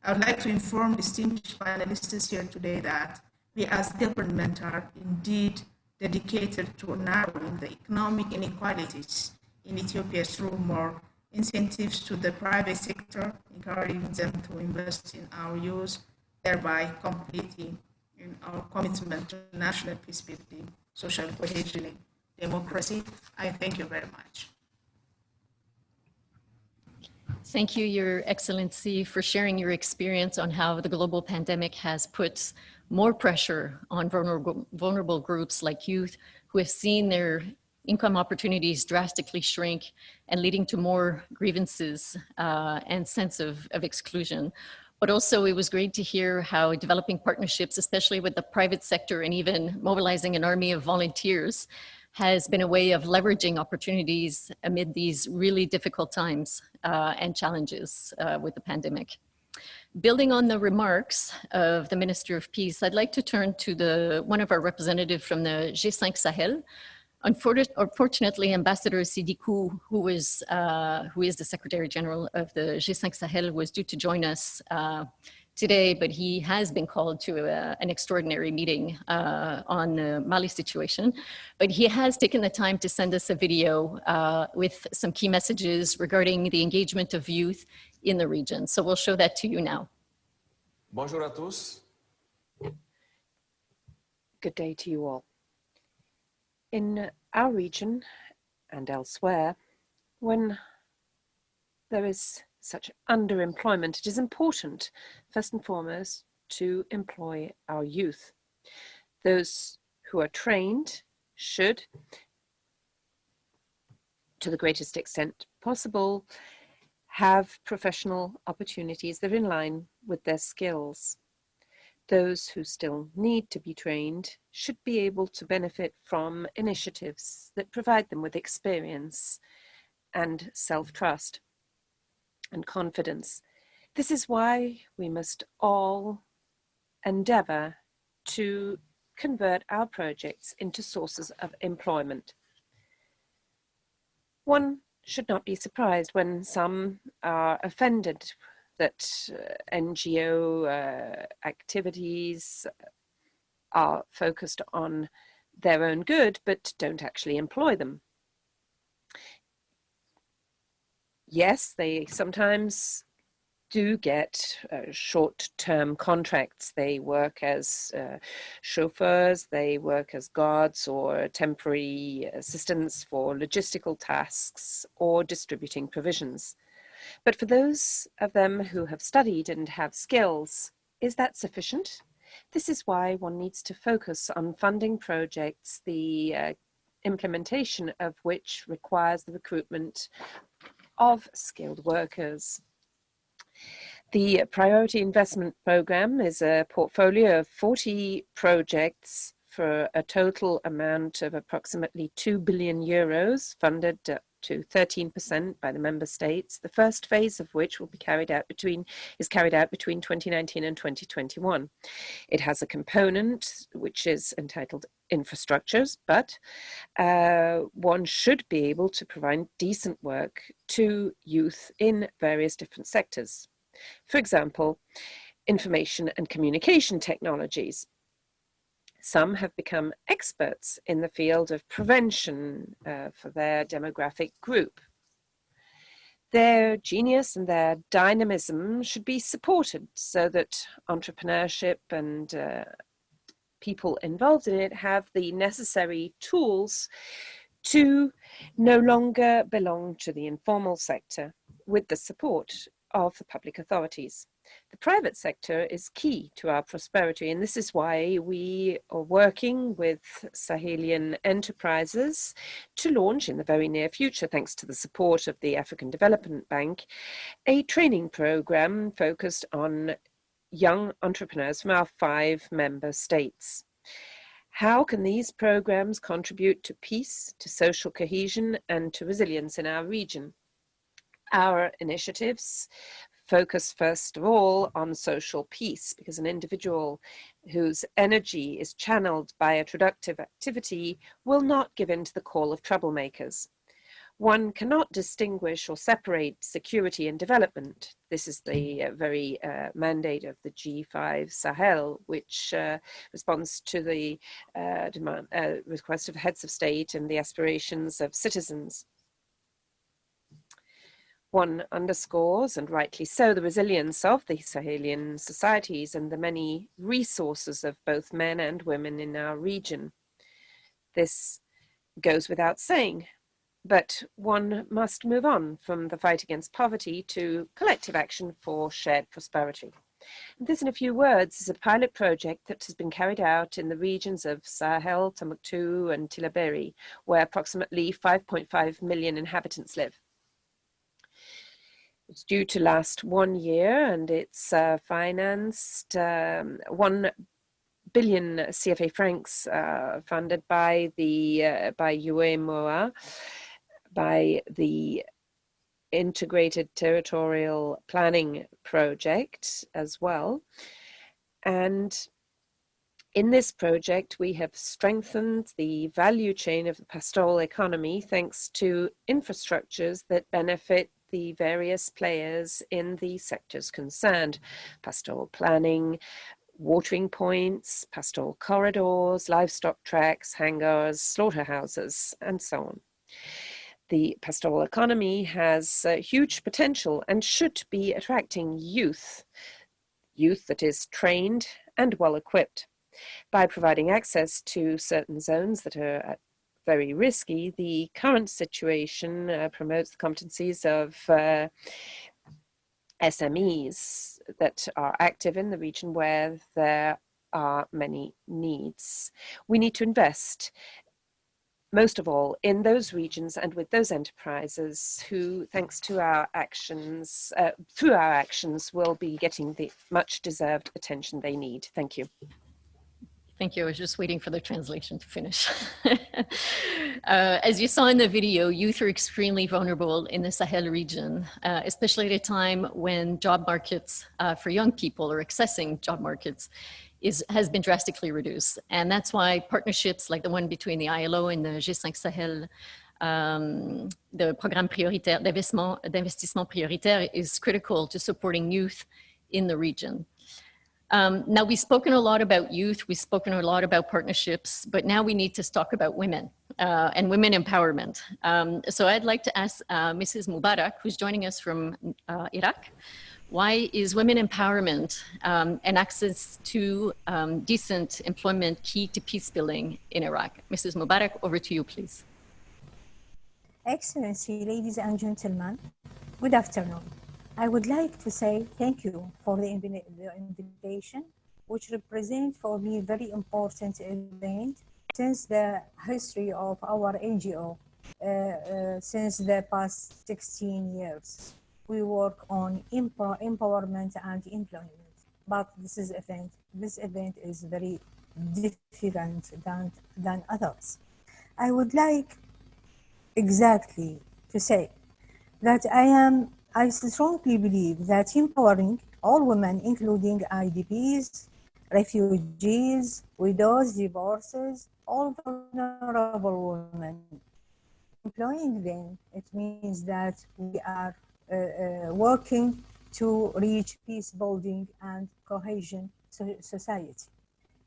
I would like to inform distinguished panelists here today that we as government are indeed dedicated to narrowing the economic inequalities in Ethiopia through more incentives to the private sector, encouraging them to invest in our youth, thereby completing in our commitment to national peace building, social cohesion, and democracy. I thank you very much. Thank you, Your Excellency, for sharing your experience on how the global pandemic has put more pressure on vulnerable groups like youth who have seen their income opportunities drastically shrink and leading to more grievances and sense of exclusion. But also it was great to hear how developing partnerships, especially with the private sector and even mobilizing an army of volunteers, has been a way of leveraging opportunities amid these really difficult times and challenges with the pandemic. Building on the remarks of the Minister of Peace, I'd like to turn to one of our representatives from the G5 Sahel. Unfortunately, Ambassador Sidikou, who is the Secretary General of the G5 Sahel, was due to join us today, but he has been called to an extraordinary meeting on the Mali situation. But he has taken the time to send us a video with some key messages regarding the engagement of youth in the region. So we'll show that to you now. Bonjour à tous. Good day to you all. In our region and elsewhere, when there is such underemployment, it is important, first and foremost, to employ our youth. Those who are trained should, to the greatest extent possible, have professional opportunities that are in line with their skills. Those who still need to be trained should be able to benefit from initiatives that provide them with experience and self-trust and confidence. This is why we must all endeavour to convert our projects into sources of employment. One should not be surprised when some are offended that NGO activities are focused on their own good but don't actually employ them. Yes, they sometimes do get short-term contracts. They work as chauffeurs, they work as guards or temporary assistants for logistical tasks or distributing provisions. But for those of them who have studied and have skills, is that sufficient? This is why one needs to focus on funding projects, the implementation of which requires the recruitment of skilled workers. The Priority Investment Programme is a portfolio of 40 projects for a total amount of approximately 2 billion euros, funded to 13% by the member states, the first phase of which will be carried out between 2019 and 2021. It has a component which is entitled infrastructures, but one should be able to provide decent work to youth in various different sectors. For example, information and communication technologies. Some have become experts in the field of prevention for their demographic group. Their genius and their dynamism should be supported so that entrepreneurship and people involved in it have the necessary tools to no longer belong to the informal sector with the support of the public authorities. The private sector is key to our prosperity, and this is why we are working with Sahelian enterprises to launch in the very near future, thanks to the support of the African Development Bank, a training program focused on young entrepreneurs from our 5 member states. How can these programs contribute to peace, to social cohesion, and to resilience in our region? Our initiatives focus first of all on social peace, because an individual whose energy is channeled by a productive activity will not give in to the call of troublemakers. One cannot distinguish or separate security and development. This is the very mandate of the G5 Sahel, which responds to the request of heads of state and the aspirations of citizens. One underscores, and rightly so, the resilience of the Sahelian societies and the many resources of both men and women in our region. This goes without saying, but one must move on from the fight against poverty to collective action for shared prosperity. And this, in a few words, is a pilot project that has been carried out in the regions of Sahel, Timbuktu, and Tillabéri, where approximately 5.5 million inhabitants live. It's due to last 1 year, and it's financed 1 billion CFA francs funded by the by UEMOA, by the Integrated Territorial Planning Project as well. And in this project, we have strengthened the value chain of the pastoral economy thanks to infrastructures that benefit the various players in the sectors concerned: pastoral planning, watering points, pastoral corridors, livestock tracks, hangars, slaughterhouses, and so on. The pastoral economy has huge potential and should be attracting youth that is trained and well equipped. By providing access to certain zones that are very risky, the current situation promotes the competencies of SMEs that are active in the region where there are many needs. We need to invest most of all in those regions and with those enterprises who, thanks to our actions, through our actions, will be getting the much deserved attention they need. Thank you. Thank you. I was just waiting for the translation to finish. As you saw in the video, youth are extremely vulnerable in the Sahel region, especially at a time when job markets for young people or accessing job markets has been drastically reduced. And that's why partnerships like the one between the ILO and the G5 Sahel, the Programme prioritaire d'investissement prioritaire, is critical to supporting youth in the region. Now, we've spoken a lot about youth, we've spoken a lot about partnerships, but now we need to talk about women and women empowerment. So I'd like to ask Mrs. Mubarak, who's joining us from Iraq, why is women empowerment and access to decent employment key to peace building in Iraq? Mrs. Mubarak, over to you, please. Excellency, ladies and gentlemen, good afternoon. I would like to say thank you for the invitation, which represents for me a very important event since the history of our NGO, since the past 16 years. We work on empowerment and employment, but this event is very different than others. I would like exactly to say that I strongly believe that empowering all women, including IDPs, refugees, widows, divorces, all vulnerable women, employing them, it means that we are working to reach peace building and cohesion society.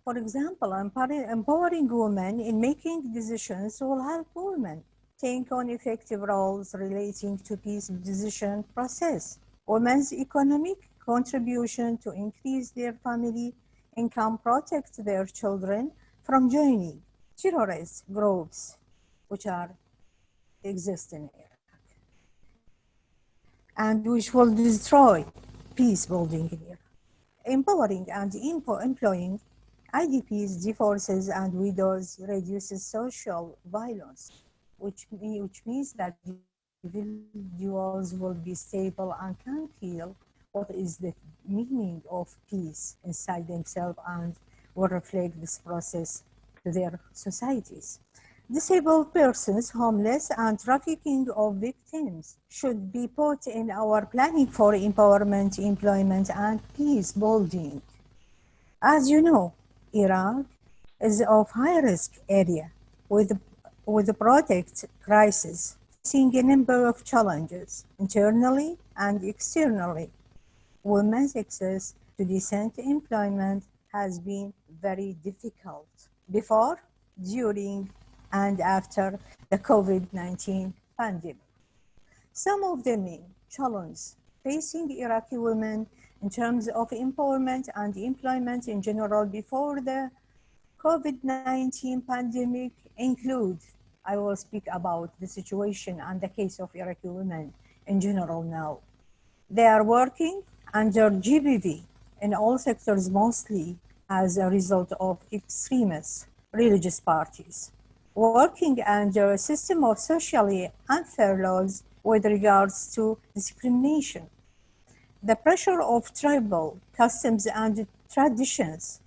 For example, empowering women in making decisions will help women take on effective roles relating to peace decision process. Women's economic contribution to increase their family income, protect their children from joining terrorist groups which exist in Iraq and which will destroy peace building in Iraq. Empowering and employing IDPs, divorces, and widows reduces social violence, which means that individuals will be stable and can feel what is the meaning of peace inside themselves and will reflect this process to their societies. Disabled persons, homeless, and trafficking of victims should be put in our planning for empowerment, employment, and peace building. As you know, Iraq is of high-risk area with the product crisis, facing a number of challenges internally and externally. Women's access to decent employment has been very difficult before, during, and after the COVID-19 pandemic. Some of the main challenges facing Iraqi women in terms of empowerment and employment in general before the COVID-19 pandemic include, I will speak about the situation and the case of Iraqi women in general now. They are working under GBV in all sectors, mostly as a result of extremist religious parties, working under a system of socially unfair laws with regards to discrimination, the pressure of tribal customs and traditions,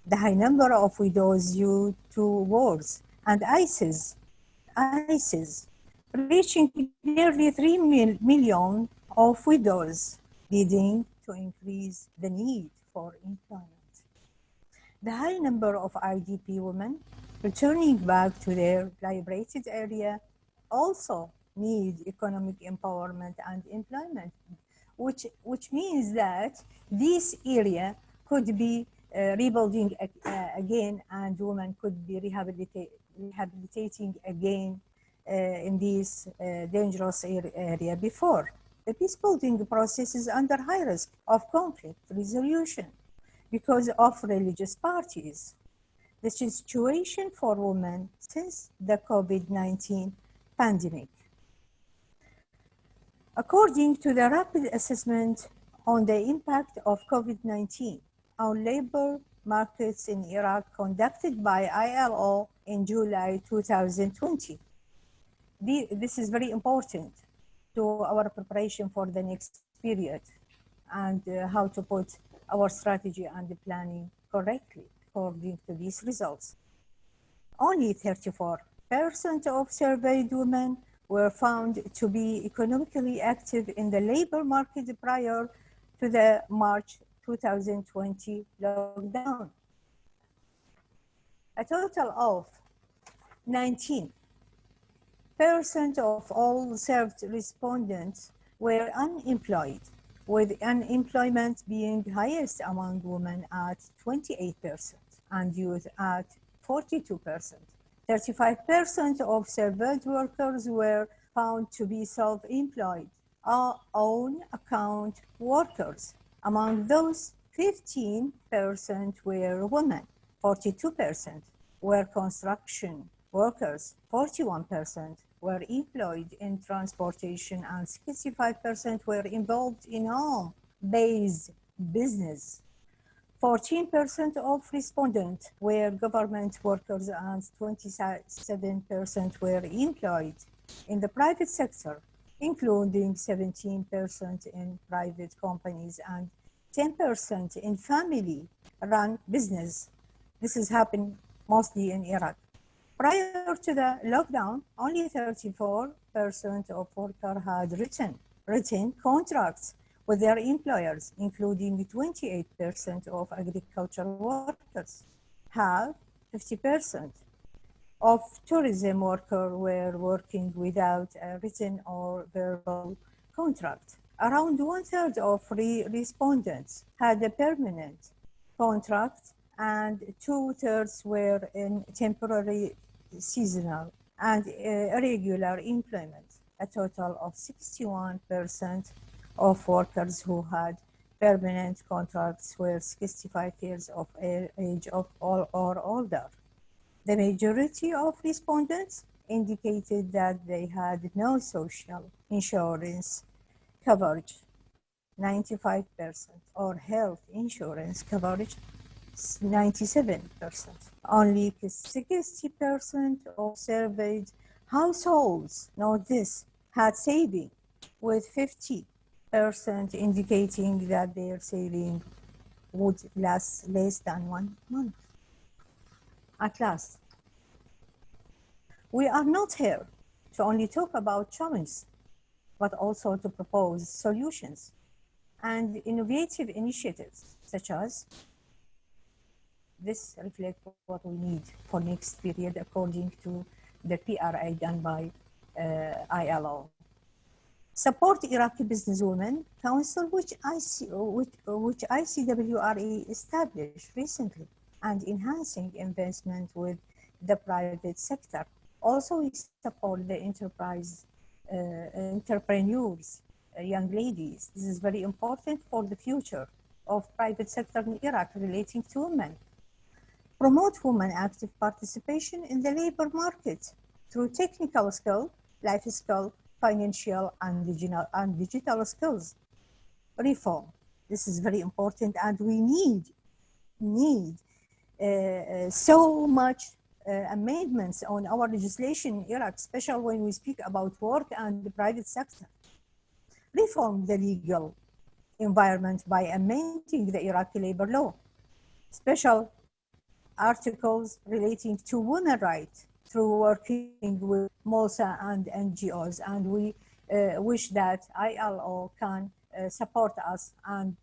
the high number of widows due to wars, and ISIS, reaching nearly 3 million of widows, leading to increase the need for employment. The high number of IDP women returning back to their liberated area also need economic empowerment and employment, which means that this area could be rebuilding again, and women could be rehabilitating again in this dangerous area before. The peace building process is under high risk of conflict resolution because of religious parties. The situation for women since the COVID-19 pandemic. According to the rapid assessment on the impact of COVID-19 on labor markets in Iraq conducted by ILO in July 2020. This is very important to our preparation for the next period and how to put our strategy and the planning correctly. according to these results. Only 34% of surveyed women were found to be economically active in the labor market prior to the March 2020 lockdown. A total of 19% of all served respondents were unemployed, with unemployment being highest among women at 28% and youth at 42%. 35% of surveyed workers were found to be self-employed, own account workers. Among those, 15% were women, 42% were construction workers, 41% were employed in transportation, and 65% were involved in home-based business. 14% of respondents were government workers and 27% were employed in the private sector, including 17% in private companies and 10% in family-run business. This is happening mostly in Iraq. Prior to the lockdown, only 34% of workers had written contracts with their employers, including 28% of agricultural workers. Half, 50% of tourism workers were working without a written or verbal contract. Around 1/3 of respondents had a permanent contract, and 2/3 were in temporary, seasonal, and irregular employment. A total of 61% of workers who had permanent contracts were 65 years of age or older. The majority of respondents indicated that they had no social insurance coverage, 95%, or health insurance coverage, 97%. Only 60% of surveyed households, note this, had saving, with 50% indicating that their saving would last less than 1 month. At last, we are not here to only talk about challenges, but also to propose solutions and innovative initiatives, such as this reflects what we need for next period according to the PRA done by ILO. Support Iraqi Businesswomen Council, which ICWRE established recently, and enhancing investment with the private sector. Also, we support the entrepreneurs, young ladies. This is very important for the future of private sector in Iraq relating to women. Promote women active participation in the labor market through technical skill, life skill, financial and digital skills. Reform. This is very important, and we need so much amendments on our legislation in Iraq, especially when we speak about work and the private sector. Reform the legal environment by amending the Iraqi labor law. Special articles relating to women's rights through working with MOSA and NGOs, and we wish that ILO can support us and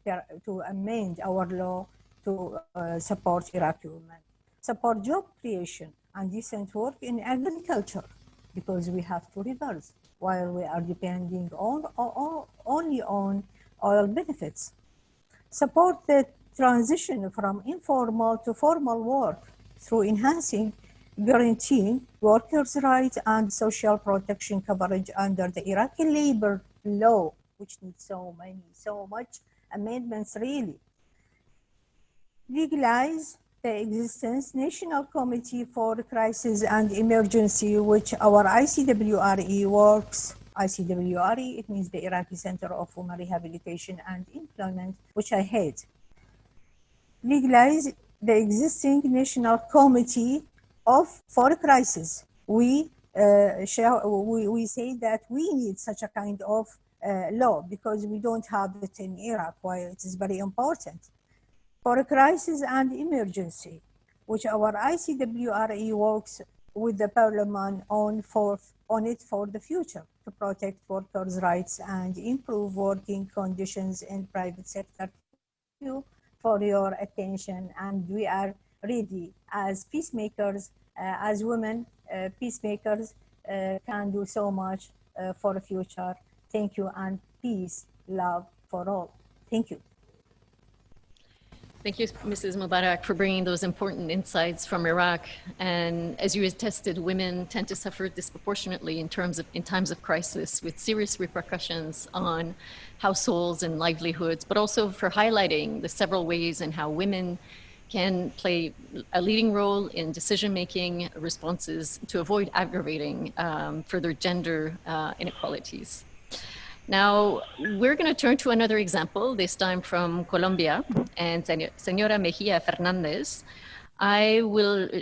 to amend our law to support Iraqi women. Support job creation and decent work in agriculture, because we have 2 rivers while we are depending only on oil benefits. Support the transition from informal to formal work through enhancing, guaranteeing workers' rights and social protection coverage under the Iraqi labor law, which needs so much amendments really. Legalize the existence National Committee for Crisis and Emergency, which our ICWRE works. ICWRE, it means the Iraqi Center of Women Rehabilitation and Employment, which I head. Legalize the existing National Committee for Crisis. We say that we need such a kind of law because we don't have it in Iraq, while it is very important. For a crisis and emergency, which our ICWRE works with the Parliament on it for the future to protect workers' rights and improve working conditions in private sector. Thank you for your attention, and we are ready as peacemakers, as women peacemakers can do so much for the future. Thank you, and peace, love for all. Thank you. Thank you, Mrs. Mubarak, for bringing those important insights from Iraq. And as you attested, women tend to suffer disproportionately in times of crisis, with serious repercussions on households and livelihoods, but also for highlighting the several ways in how women can play a leading role in decision-making responses to avoid aggravating further gender inequalities. Now, we're going to turn to another example, this time from Colombia, and Señora Mejia Fernandez.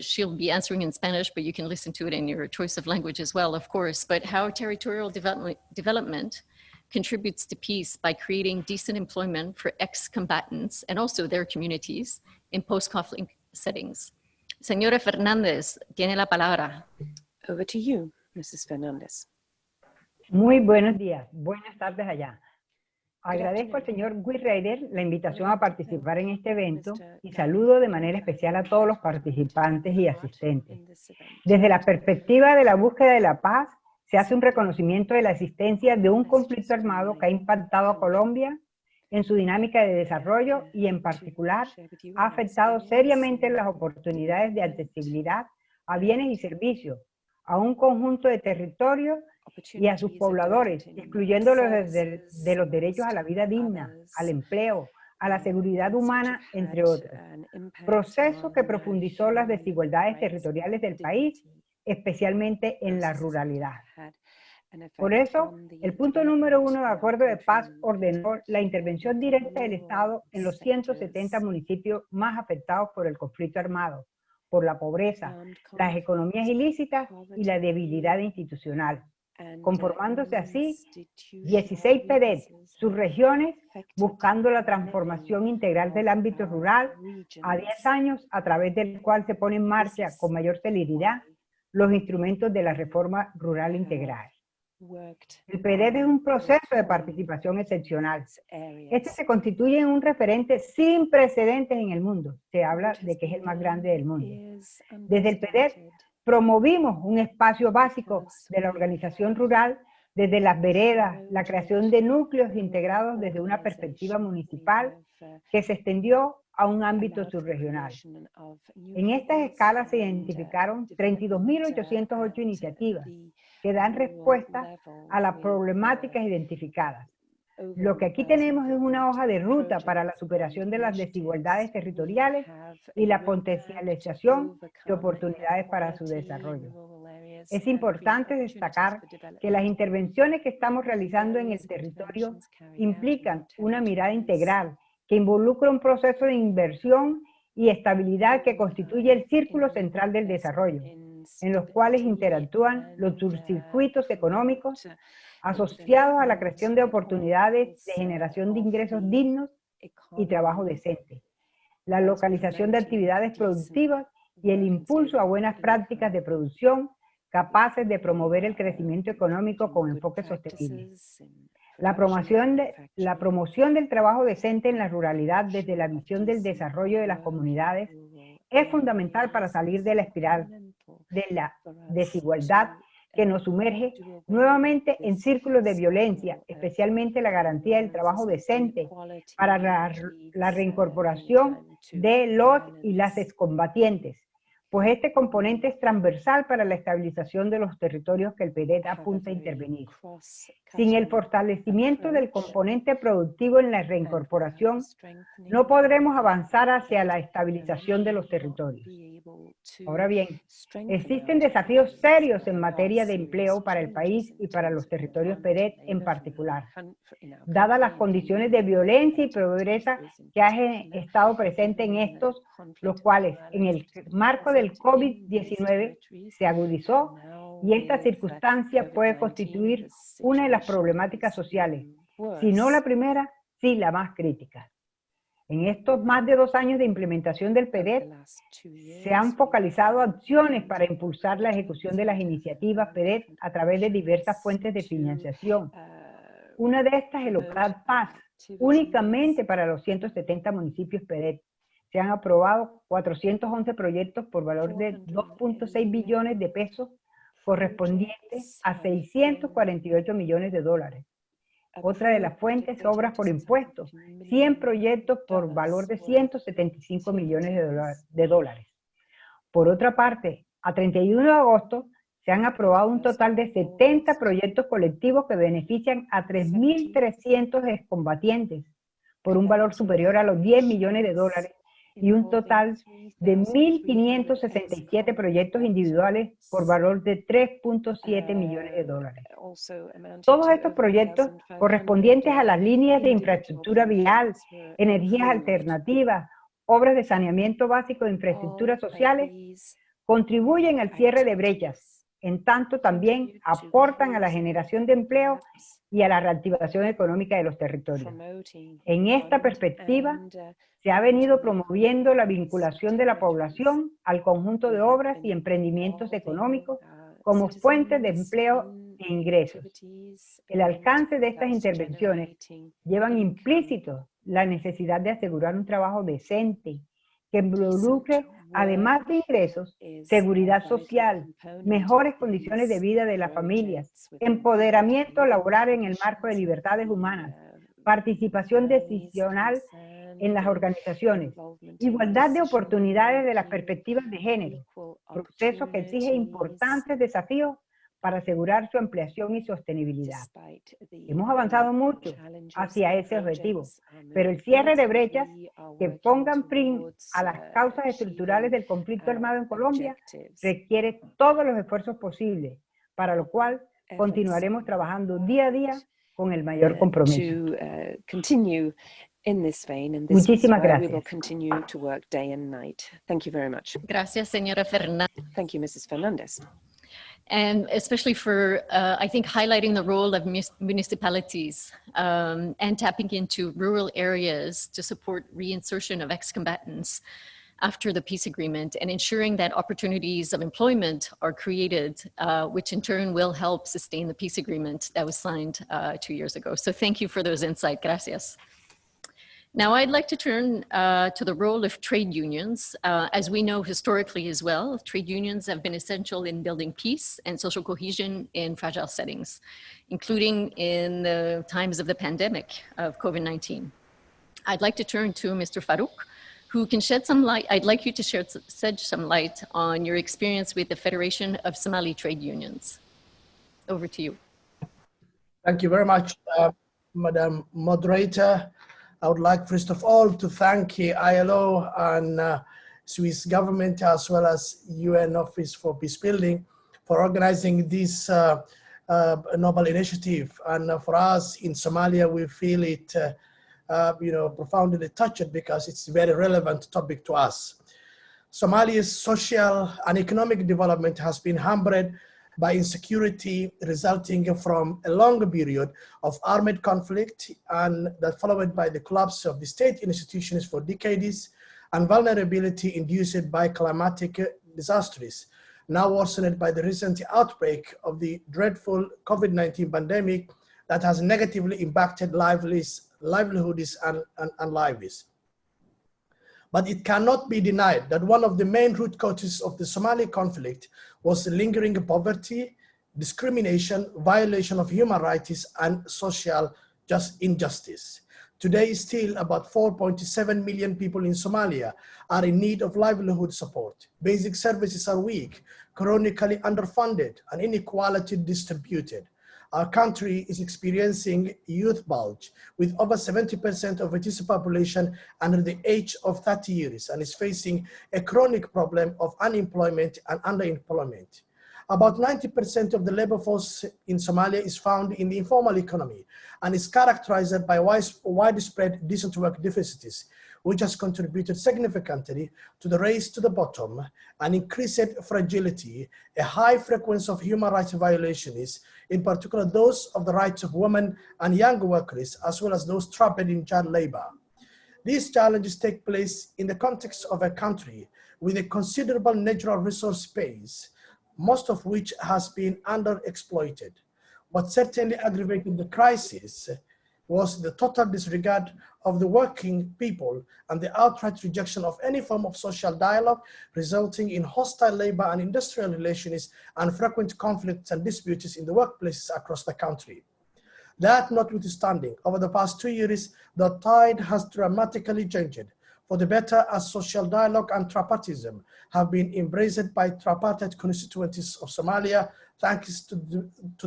She'll be answering in Spanish, but you can listen to it in your choice of language as well, of course, but how territorial development contributes to peace by creating decent employment for ex-combatants and also their communities in post-conflict settings. Señora Fernandez, tiene la palabra. Over to you, Mrs. Fernandez. Muy buenos días, buenas tardes allá. Agradezco al señor Guirreider la invitación a participar en este evento y saludo de manera especial a todos los participantes y asistentes. Desde la perspectiva de la búsqueda de la paz, se hace un reconocimiento de la existencia de un conflicto armado que ha impactado a Colombia en su dinámica de desarrollo y en particular ha afectado seriamente las oportunidades de accesibilidad a bienes y servicios, a un conjunto de territorios y a sus pobladores, excluyéndolos de los derechos a la vida digna, al empleo, a la seguridad humana, entre otros. Proceso que profundizó las desigualdades territoriales del país, especialmente en la ruralidad. Por eso, el punto número 1 del Acuerdo de Paz ordenó la intervención directa del Estado en los 170 municipios más afectados por el conflicto armado, por la pobreza, las economías ilícitas y la debilidad institucional, conformándose así 16 PDET, subregiones, buscando la transformación integral del ámbito rural a 10 años, a través del cual se pone en marcha con mayor celeridad los instrumentos de la reforma rural integral. El PDET es un proceso de participación excepcional. Este se constituye en un referente sin precedentes en el mundo. Se habla de que es el más grande del mundo. Desde el PDET promovimos un espacio básico de la organización rural desde las veredas, la creación de núcleos integrados desde una perspectiva municipal que se extendió a un ámbito subregional. En estas escalas se identificaron 32.808 iniciativas que dan respuesta a las problemáticas identificadas. Lo que aquí tenemos es una hoja de ruta para la superación de las desigualdades territoriales y la potencialización de oportunidades para su desarrollo. Es importante destacar que las intervenciones que estamos realizando en el territorio implican una mirada integral que involucra un proceso de inversión y estabilidad que constituye el círculo central del desarrollo, en los cuales interactúan los subcircuitos económicos asociados a la creación de oportunidades de generación de ingresos dignos y trabajo decente, la localización de actividades productivas y el impulso a buenas prácticas de producción capaces de promover el crecimiento económico con enfoque sostenible. La promoción del trabajo decente en la ruralidad desde la visión del desarrollo de las comunidades es fundamental para salir de la espiral de la desigualdad que nos sumerge nuevamente en círculos de violencia, especialmente la garantía del trabajo decente para la reincorporación de los y las excombatientes, pues este componente es transversal para la estabilización de los territorios que el PDET apunta a intervenir. Sin el fortalecimiento del componente productivo en la reincorporación, no podremos avanzar hacia la estabilización de los territorios. Ahora bien, existen desafíos serios en materia de empleo para el país y para los territorios PDET en particular, dadas las condiciones de violencia y pobreza que han estado presentes en estos, los cuales en el marco del COVID-19 se agudizó, y esta circunstancia puede constituir una de las problemáticas sociales, si no la primera, sí la más crítica. En estos más de 2 años de implementación del PEDET, se han focalizado acciones para impulsar la ejecución de las iniciativas PEDET a través de diversas fuentes de financiación. Una de estas es el OCAD Paz, únicamente para los 170 municipios PEDET. Se han aprobado 411 proyectos por valor de 2.6 billones de pesos, correspondientes a 648 millones de dólares. Otra de las fuentes, obras por impuestos, 100 proyectos por valor de 175 millones de dólares. Por otra parte, a 31 de agosto se han aprobado un total de 70 proyectos colectivos que benefician a 3.300 excombatientes por un valor superior a los 10 millones de dólares y un total de 1.567 proyectos individuales por valor de 3.7 millones de dólares. Todos estos proyectos correspondientes a las líneas de infraestructura vial, energías alternativas, obras de saneamiento básico de infraestructuras sociales, contribuyen al cierre de brechas, en tanto también aportan a la generación de empleo y a la reactivación económica de los territorios. En esta perspectiva, se ha venido promoviendo la vinculación de la población al conjunto de obras y emprendimientos económicos como fuentes de empleo e ingresos. El alcance de estas intervenciones llevan implícito la necesidad de asegurar un trabajo decente que involucre, además de ingresos, seguridad social, mejores condiciones de vida de las familias, empoderamiento laboral en el marco de libertades humanas, participación decisional en las organizaciones, igualdad de oportunidades de las perspectivas de género, proceso que exige importantes desafíos para asegurar su ampliación y sostenibilidad. Hemos avanzado mucho hacia ese objetivo, pero el cierre de brechas que pongan fin a las causas estructurales del conflicto armado en Colombia requiere todos los esfuerzos posibles, para lo cual continuaremos trabajando día a día con el mayor compromiso. Muchísimas gracias. Gracias, señora Fernández. Thank you, Mrs. Fernandez. And especially for, I think, highlighting the role of municipalities and tapping into rural areas to support reinsertion of ex-combatants after the peace agreement and ensuring that opportunities of employment are created, which in turn will help sustain the peace agreement that was signed 2 years ago. So thank you for those insights. Gracias. Now, I'd like to turn to the role of trade unions. As we know historically as well, trade unions have been essential in building peace and social cohesion in fragile settings, including in the times of the pandemic of COVID-19. I'd like to turn to Mr. Farouk, who can shed some light. I'd like you to shed some light on your experience with the Federation of Somali Trade Unions. Over to you. Thank you very much, Madam Moderator. I would like, first of all, to thank ILO and Swiss government, as well as UN Office for Peacebuilding, for organizing this noble initiative. And for us in Somalia, we feel it, profoundly touched because it's a very relevant topic to us. Somalia's social and economic development has been hampered by insecurity resulting from a long period of armed conflict and that followed by the collapse of the state institutions for decades and vulnerability induced by climatic disasters, now worsened by the recent outbreak of the dreadful COVID-19 pandemic that has negatively impacted livelihoods and lives. But it cannot be denied that one of the main root causes of the Somali conflict was lingering poverty, discrimination, violation of human rights, and social injustice. Today, still about 4.7 million people in Somalia are in need of livelihood support. Basic services are weak, chronically underfunded, and inequality distributed. Our country is experiencing youth bulge with over 70% of its population under the age of 30 years and is facing a chronic problem of unemployment and underemployment. About 90% of the labor force in Somalia is found in the informal economy and is characterized by widespread decent work deficits, which has contributed significantly to the race to the bottom and increased fragility, a high frequency of human rights violations, in particular those of the rights of women and young workers, as well as those trapped in child labor. These challenges take place in the context of a country with a considerable natural resource base, most of which has been underexploited. What certainly aggravated the crisis was the total disregard of the working people and the outright rejection of any form of social dialogue, resulting in hostile labor and industrial relations and frequent conflicts and disputes in the workplaces across the country. That notwithstanding, over the past 2 years, the tide has dramatically changed for the better as social dialogue and tripartism have been embraced by tripartite constituencies of Somalia, thanks to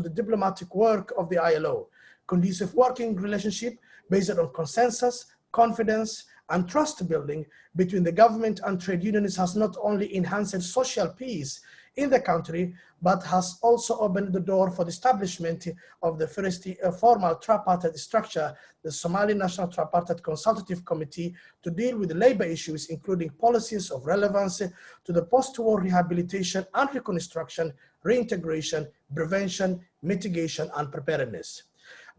the diplomatic work of the ILO. Conducive working relationship based on consensus, confidence, and trust building between the government and trade unions has not only enhanced social peace in the country, but has also opened the door for the establishment of the first formal tripartite structure, the Somali National Tripartite Consultative Committee, to deal with labor issues, including policies of relevance to the post-war rehabilitation and reconstruction, reintegration, prevention, mitigation, and preparedness.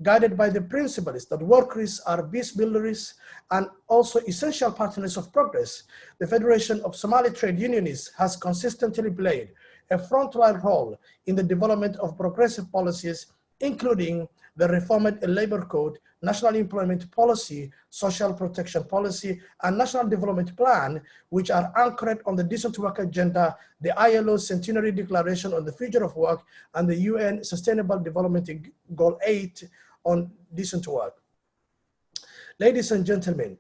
Guided by the principles that workers are peace builders and also essential partners of progress, the Federation of Somali Trade Unions has consistently played a frontline role in the development of progressive policies, including the reformed labor code, national employment policy, social protection policy, and national development plan, which are anchored on the decent work agenda, the ILO Centenary Declaration on the Future of Work, and the UN Sustainable Development Goal 8 on decent work. Ladies and gentlemen,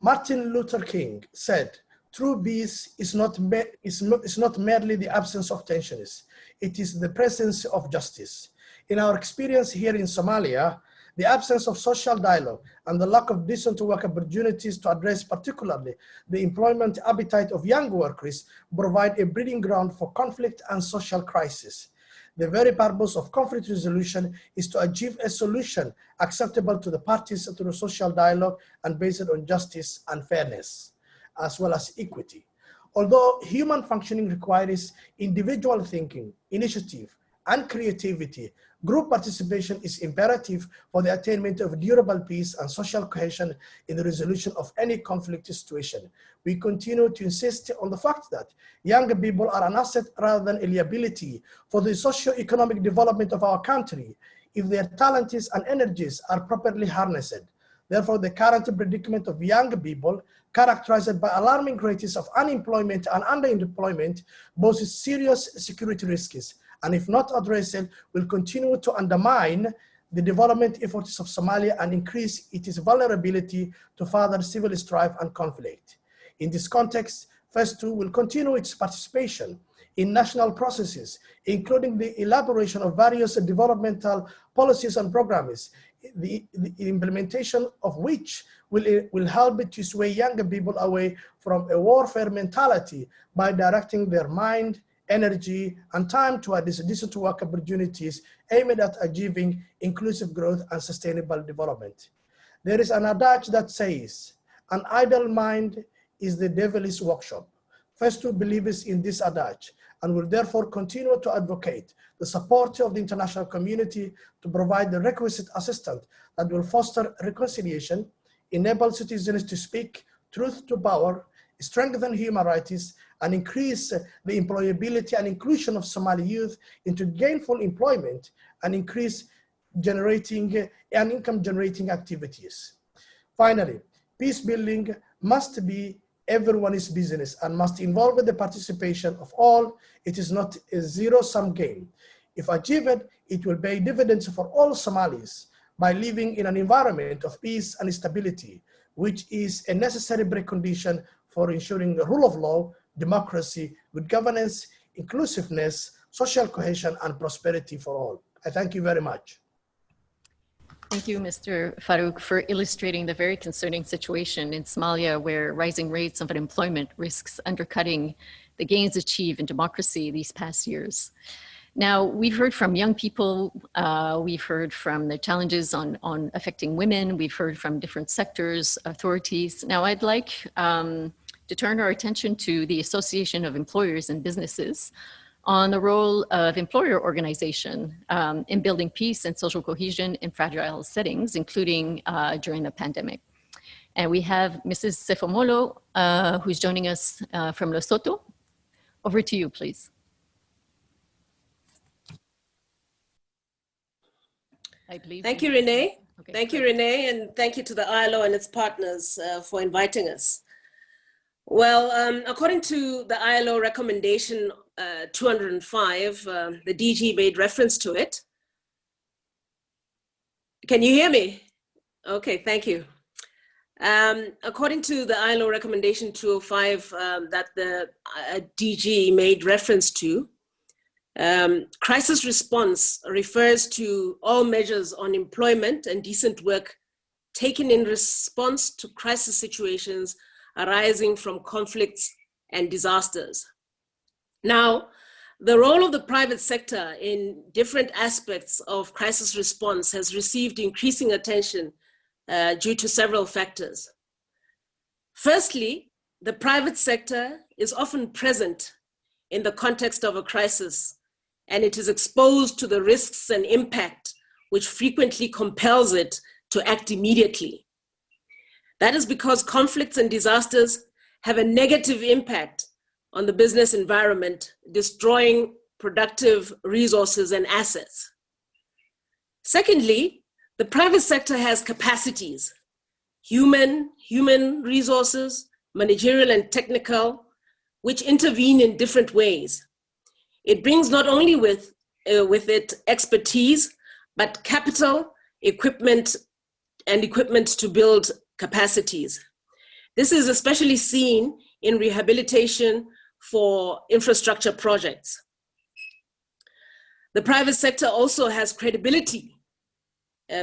Martin Luther King said, "True peace is not merely the absence of tensions, it is the presence of justice." In our experience here in Somalia, the absence of social dialogue and the lack of decent work opportunities to address particularly the employment appetite of young workers provide a breeding ground for conflict and social crisis. The very purpose of conflict resolution is to achieve a solution acceptable to the parties through social dialogue and based on justice and fairness, as well as equity. Although human functioning requires individual thinking, initiative, and creativity, group participation is imperative for the attainment of durable peace and social cohesion in the resolution of any conflict situation. We continue to insist on the fact that young people are an asset rather than a liability for the socio-economic development of our country if their talents and energies are properly harnessed. Therefore, the current predicament of young people, characterized by alarming rates of unemployment and underemployment, poses serious security risks, and if not addressed, will continue to undermine the development efforts of Somalia and increase its vulnerability to further civil strife and conflict. In this context, FES2 will continue its participation in national processes, including the elaboration of various developmental policies and programs, the implementation of which will help to sway younger people away from a warfare mentality by directing their mind, energy, and time towards decent work opportunities aimed at achieving inclusive growth and sustainable development. There is an adage that says, "An idle mind is the devil's workshop." FES2 believes in this adage and will therefore continue to advocate the support of the international community to provide the requisite assistance that will foster reconciliation, enable citizens to speak truth to power, strengthen human rights, and increase the employability and inclusion of Somali youth into gainful employment and increase generating and income generating activities. Finally, peace building must be everyone's business and must involve the participation of all. It is not a zero-sum game. If achieved, it will pay dividends for all Somalis by living in an environment of peace and stability, which is a necessary precondition for ensuring the rule of law, democracy, good governance, inclusiveness, social cohesion, and prosperity for all. I thank you very much. Thank you, Mr. Farouk, for illustrating the very concerning situation in Somalia, where rising rates of unemployment risks undercutting the gains achieved in democracy these past years. Now, we've heard from young people, we've heard from the challenges on affecting women, we've heard from different sectors, authorities. Now, I'd like to turn our attention to the Association of Employers and Businesses on the role of employer organization in building peace and social cohesion in fragile settings, including during the pandemic. And we have Mrs. Sefomolo, who's joining us from Lesotho. Over to you, please. Thank you, Renee. Okay, thank you, Renee, and thank you to the ILO and its partners for inviting us. Well, according to the ILO recommendation 205, the DG made reference to it. Can you hear me? Okay, thank you. According to the ILO recommendation 205 that the DG made reference to, crisis response refers to all measures on employment and decent work taken in response to crisis situations arising from conflicts and disasters. Now, the role of the private sector in different aspects of crisis response has received increasing attention due to several factors. Firstly, the private sector is often present in the context of a crisis, and it is exposed to the risks and impact which frequently compels it to act immediately. That is because conflicts and disasters have a negative impact on the business environment, destroying productive resources and assets. Secondly, the private sector has capacities, human resources, managerial and technical, which intervene in different ways. It brings not only with it expertise, but capital, equipment to build capacities. This is especially seen in rehabilitation for infrastructure projects. The private sector also has credibility.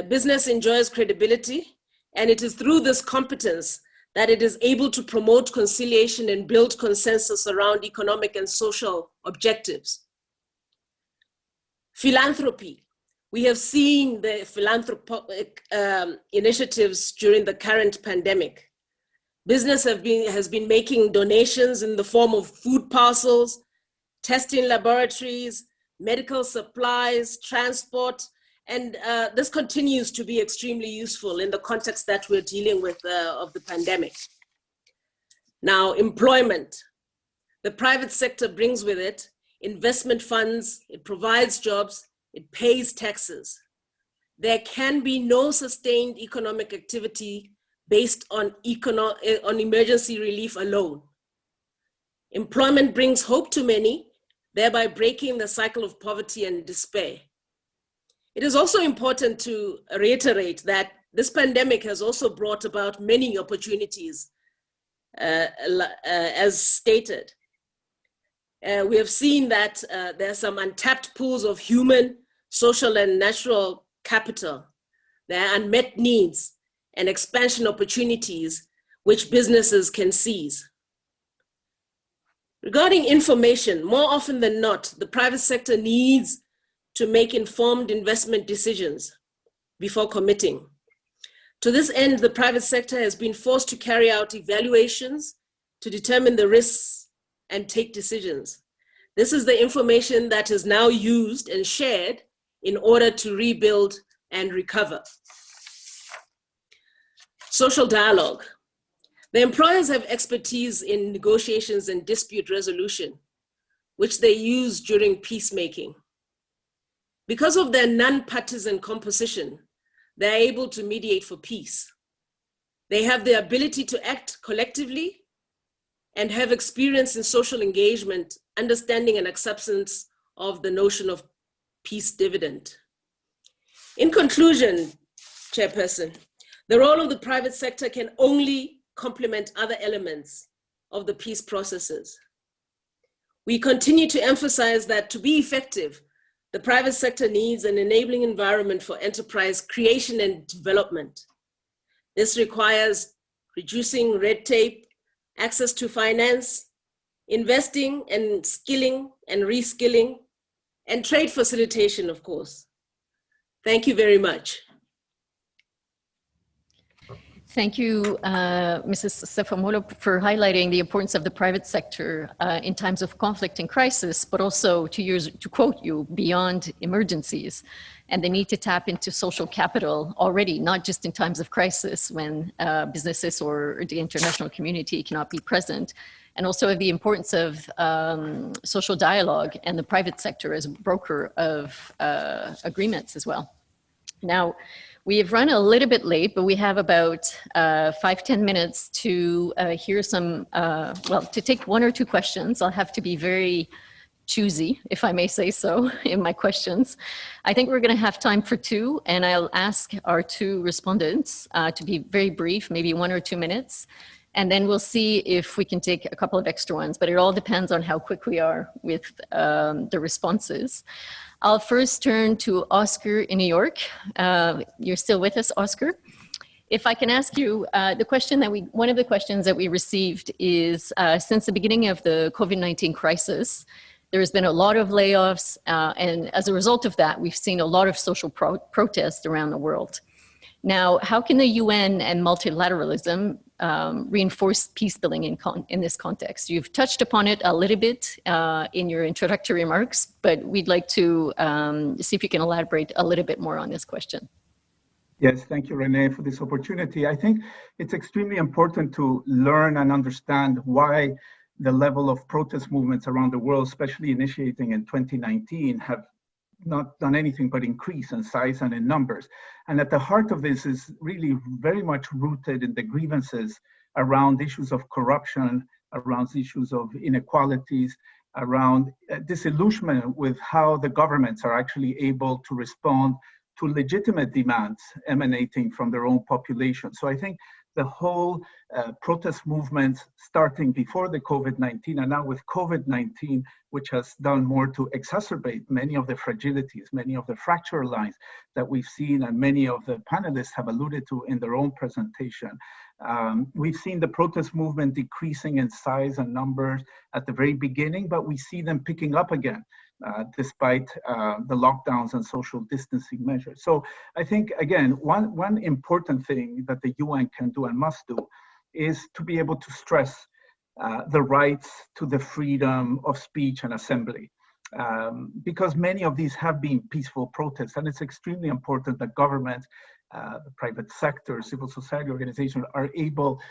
Business enjoys credibility, and it is through this competence that it is able to promote conciliation and build consensus around economic and social objectives. Philanthropy. We have seen the philanthropic initiatives during the current pandemic. Business has been making donations in the form of food parcels, testing laboratories, medical supplies, transport, and this continues to be extremely useful in the context that we're dealing with of the pandemic. Now, employment. The private sector brings with it investment funds, it provides jobs, it pays taxes. There can be no sustained economic activity based on emergency relief alone. Employment brings hope to many, thereby breaking the cycle of poverty and despair. It is also important to reiterate that this pandemic has also brought about many opportunities, as stated. We have seen that there are some untapped pools of human, social, and natural capital. There are unmet needs and expansion opportunities which businesses can seize. Regarding information, more often than not, the private sector needs to make informed investment decisions before committing. To this end, the private sector has been forced to carry out evaluations to determine the risks and take decisions. This is the information that is now used and shared in order to rebuild and recover. Social dialogue. The employers have expertise in negotiations and dispute resolution, which they use during peacemaking. Because of their non-partisan composition, they're able to mediate for peace. They have the ability to act collectively and have experience in social engagement, understanding and acceptance of the notion of peace dividend. In conclusion, Chairperson, the role of the private sector can only complement other elements of the peace processes. We continue to emphasize that to be effective, the private sector needs an enabling environment for enterprise creation and development. This requires reducing red tape, access to finance, investing and skilling and reskilling, and trade facilitation, of course. Thank you very much. Thank you, Mrs. Sefamolo, for highlighting the importance of the private sector in times of conflict and crisis, but also, to quote you, beyond emergencies, and the need to tap into social capital already, not just in times of crisis when businesses or the international community cannot be present, and also the importance of social dialogue and the private sector as a broker of agreements as well. Now, we have run a little bit late, but we have about 5-10 minutes to hear some, to take one or two questions. I'll have to be very choosy, if I may say so, in my questions. I think we're going to have time for two, and I'll ask our two respondents to be very brief, maybe 1 or 2 minutes, and then we'll see if we can take a couple of extra ones, but it all depends on how quick we are with the responses. I'll first turn to Oscar in New York. You're still with us, Oscar? If I can ask you, one of the questions that we received is, since the beginning of the COVID-19 crisis, there has been a lot of layoffs, and as a result of that, we've seen a lot of social protests around the world. Now, how can the UN and multilateralism reinforce peace building in this context? You've touched upon it a little bit in your introductory remarks, but we'd like to see if you can elaborate a little bit more on this question. Yes, thank you, Renee, for this opportunity. I think it's extremely important to learn and understand why the level of protest movements around the world, especially initiating in 2019, have not done anything but increase in size and in numbers. And at the heart of this is really very much rooted in the grievances around issues of corruption, around issues of inequalities, around disillusionment with how the governments are actually able to respond to legitimate demands emanating from their own population. So I think the whole protest movement starting before the COVID-19 and now with COVID-19, which has done more to exacerbate many of the fragilities, many of the fracture lines that we've seen and many of the panelists have alluded to in their own presentation. We've seen the protest movement decreasing in size and numbers at the very beginning, but we see them picking up again. Despite the lockdowns and social distancing measures. So I think, again, one important thing that the UN can do and must do is to be able to stress the rights to the freedom of speech and assembly. Because many of these have been peaceful protests, and it's extremely important that government, the private sector, civil society organizations are able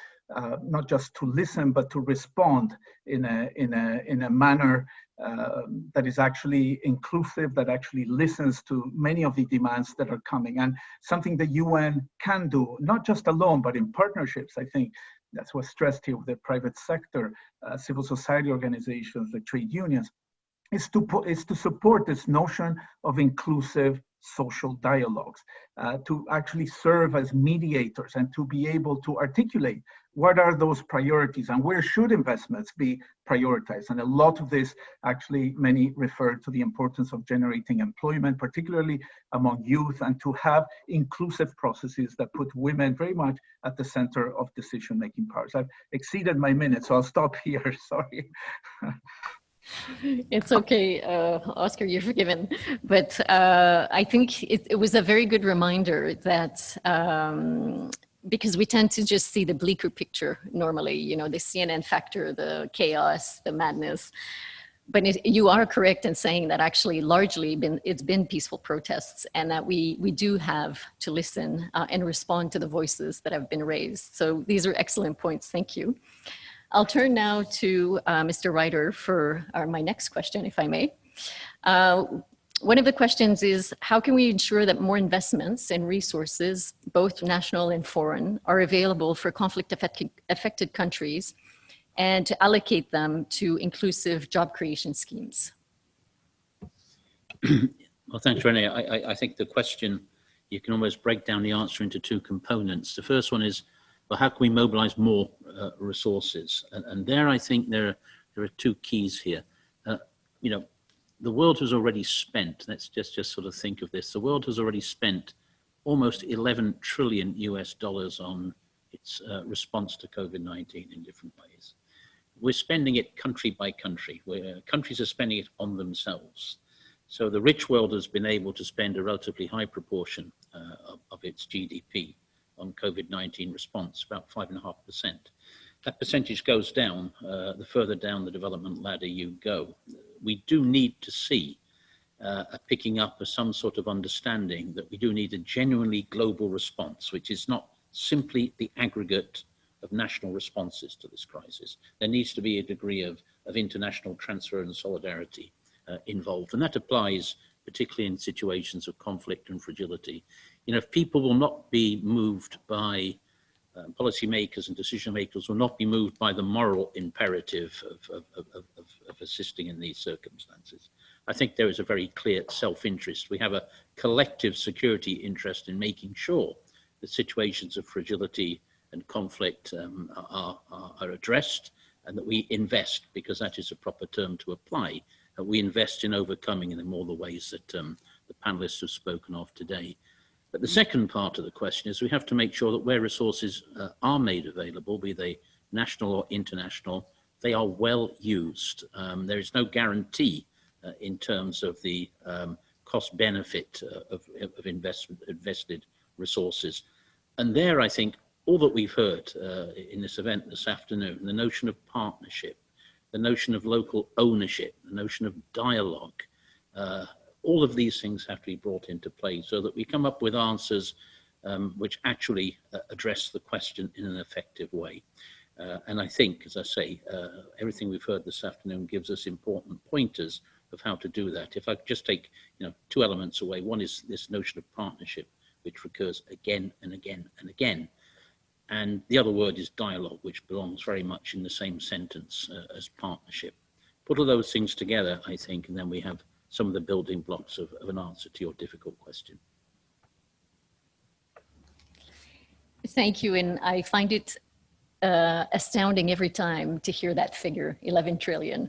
not just to listen, but to respond in a manner that is actually inclusive, that actually listens to many of the demands that are coming. And something the UN can do, not just alone, but in partnerships. I think that's what's stressed here with the private sector, civil society organizations, the trade unions, is to support this notion of inclusive social dialogues, to actually serve as mediators and to be able to articulate what are those priorities and where should investments be prioritized. And a lot of this, actually, many refer to the importance of generating employment, particularly among youth, and to have inclusive processes that put women very much at the center of decision-making powers. I've exceeded my minute, so I'll stop here, sorry. It's okay, Oscar, you're forgiven. But I think it was a very good reminder that because we tend to just see the bleaker picture normally, you know, the CNN factor, the chaos, the madness. But you are correct in saying that actually largely it's been peaceful protests, and that we do have to listen and respond to the voices that have been raised. So these are excellent points. Thank you. I'll turn now to Mr. Ryder for my next question, if I may. One of the questions is, how can we ensure that more investments and resources, both national and foreign, are available for conflict-affected countries, and to allocate them to inclusive job creation schemes? Well, thanks, Renee. I think the question, you can almost break down the answer into two components. The first one is, well, how can we mobilize more resources? And there, I think there are two keys here. You know, the world has already spent, let's just sort of think of this, the world has already spent almost 11 trillion US dollars on its response to COVID-19 in different ways. We're spending it country by country, where countries are spending it on themselves. So the rich world has been able to spend a relatively high proportion of its GDP on COVID-19 response, about 5.5%. That percentage goes down the further down the development ladder you go. We do need to see a picking up of some sort of understanding that we do need a genuinely global response, which is not simply the aggregate of national responses to this crisis. There needs to be a degree of international transfer and solidarity involved, and that applies particularly in situations of conflict and fragility. You know, if people will not be moved by policymakers and decision makers will not be moved by the moral imperative of assisting in these circumstances. I think there is a very clear self-interest. We have a collective security interest in making sure that situations of fragility and conflict are addressed, and that we invest, because that is a proper term to apply, that we invest in overcoming in all the ways that the panelists have spoken of today. But the second part of the question is we have to make sure that where resources are made available, be they national or international, they are well used. There is no guarantee in terms of the cost benefit of invested resources. And there, I think, all that we've heard in this event this afternoon, the notion of partnership, the notion of local ownership, the notion of dialogue, all of these things have to be brought into play so that we come up with answers which actually address the question in an effective way. And I think, as I say, everything we've heard this afternoon gives us important pointers of how to do that. If I just take, two elements away, one is this notion of partnership, which recurs again and again and again. And the other word is dialogue, which belongs very much in the same sentence as partnership. Put all those things together, I think, and then we have some of the building blocks of an answer to your difficult question. Thank you, and I find it astounding every time to hear that figure, 11 trillion.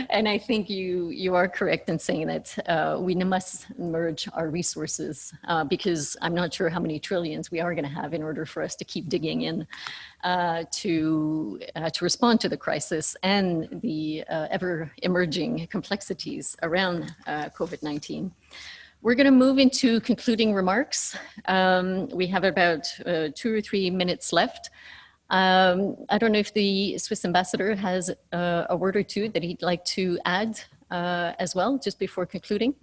And I think you are correct in saying that we must merge our resources because I'm not sure how many trillions we are going to have in order for us to keep digging in to respond to the crisis and the ever emerging complexities around COVID-19. We're going to move into concluding remarks. We have about 2 or 3 minutes left. I don't know if the Swiss ambassador has a word or two that he'd like to add as well, just before concluding.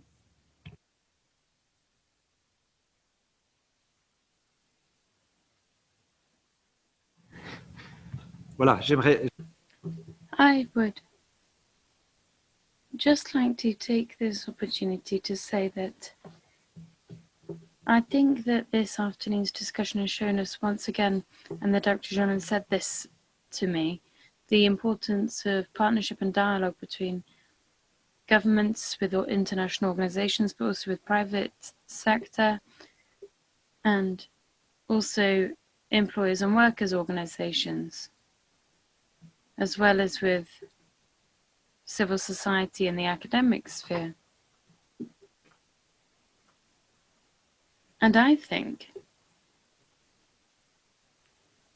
Voilà, j'aimerais. I would just like to take this opportunity to say that I think that this afternoon's discussion has shown us once again, and that Dr. Jonan said this to me, the importance of partnership and dialogue between governments, with international organizations, but also with private sector, and also employers and workers organizations, as well as with civil society and the academic sphere. And I think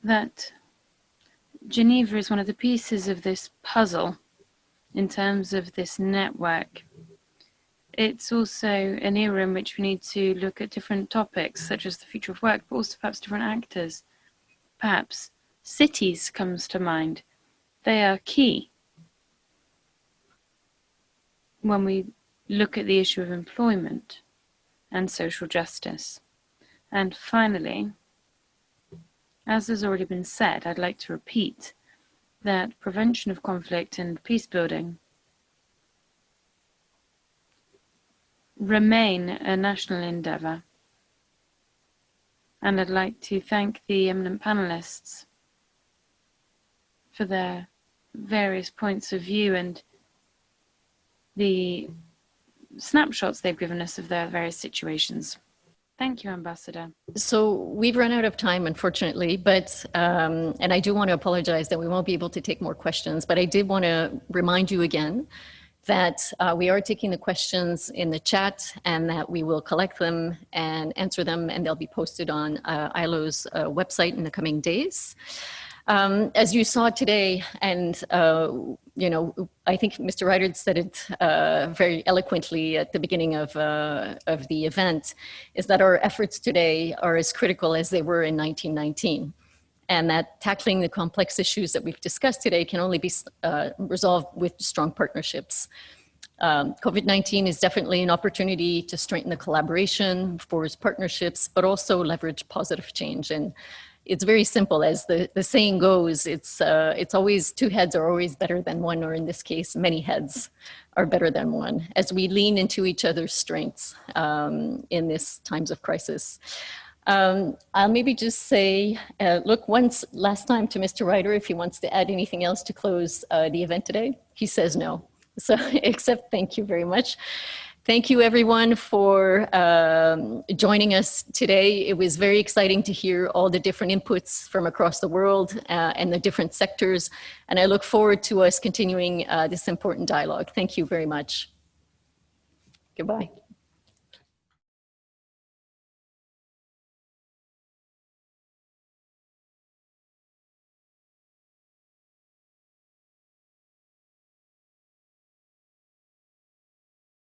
that Geneva is one of the pieces of this puzzle in terms of this network. It's also an era in which we need to look at different topics, such as the future of work, but also perhaps different actors. Perhaps cities comes to mind. They are key when we look at the issue of employment and social justice. And finally, as has already been said, I'd like to repeat that prevention of conflict and peace building remain a national endeavour. And I'd like to thank the eminent panelists for their various points of view and the snapshots they've given us of their various situations. Thank you, Ambassador. So we've run out of time, unfortunately, but, and I do want to apologize that we won't be able to take more questions, but I did want to remind you again that we are taking the questions in the chat and that we will collect them and answer them, and they'll be posted on ILO's website in the coming days. As you saw today, and I think Mr. Ryder said it very eloquently at the beginning of the event, is that our efforts today are as critical as they were in 1919. And that tackling the complex issues that we've discussed today can only be resolved with strong partnerships. COVID-19 is definitely an opportunity to strengthen the collaboration, forge partnerships, but also leverage positive change. And it's very simple, as the saying goes, it's always two heads are always better than one, or in this case, many heads are better than one, as we lean into each other's strengths in this times of crisis. I'll maybe just say, look last time to Mr. Ryder if he wants to add anything else to close the event today. He says no. So, except thank you very much. Thank you everyone for joining us today. It was very exciting to hear all the different inputs from across the world and the different sectors. And I look forward to us continuing this important dialogue. Thank you very much. Goodbye.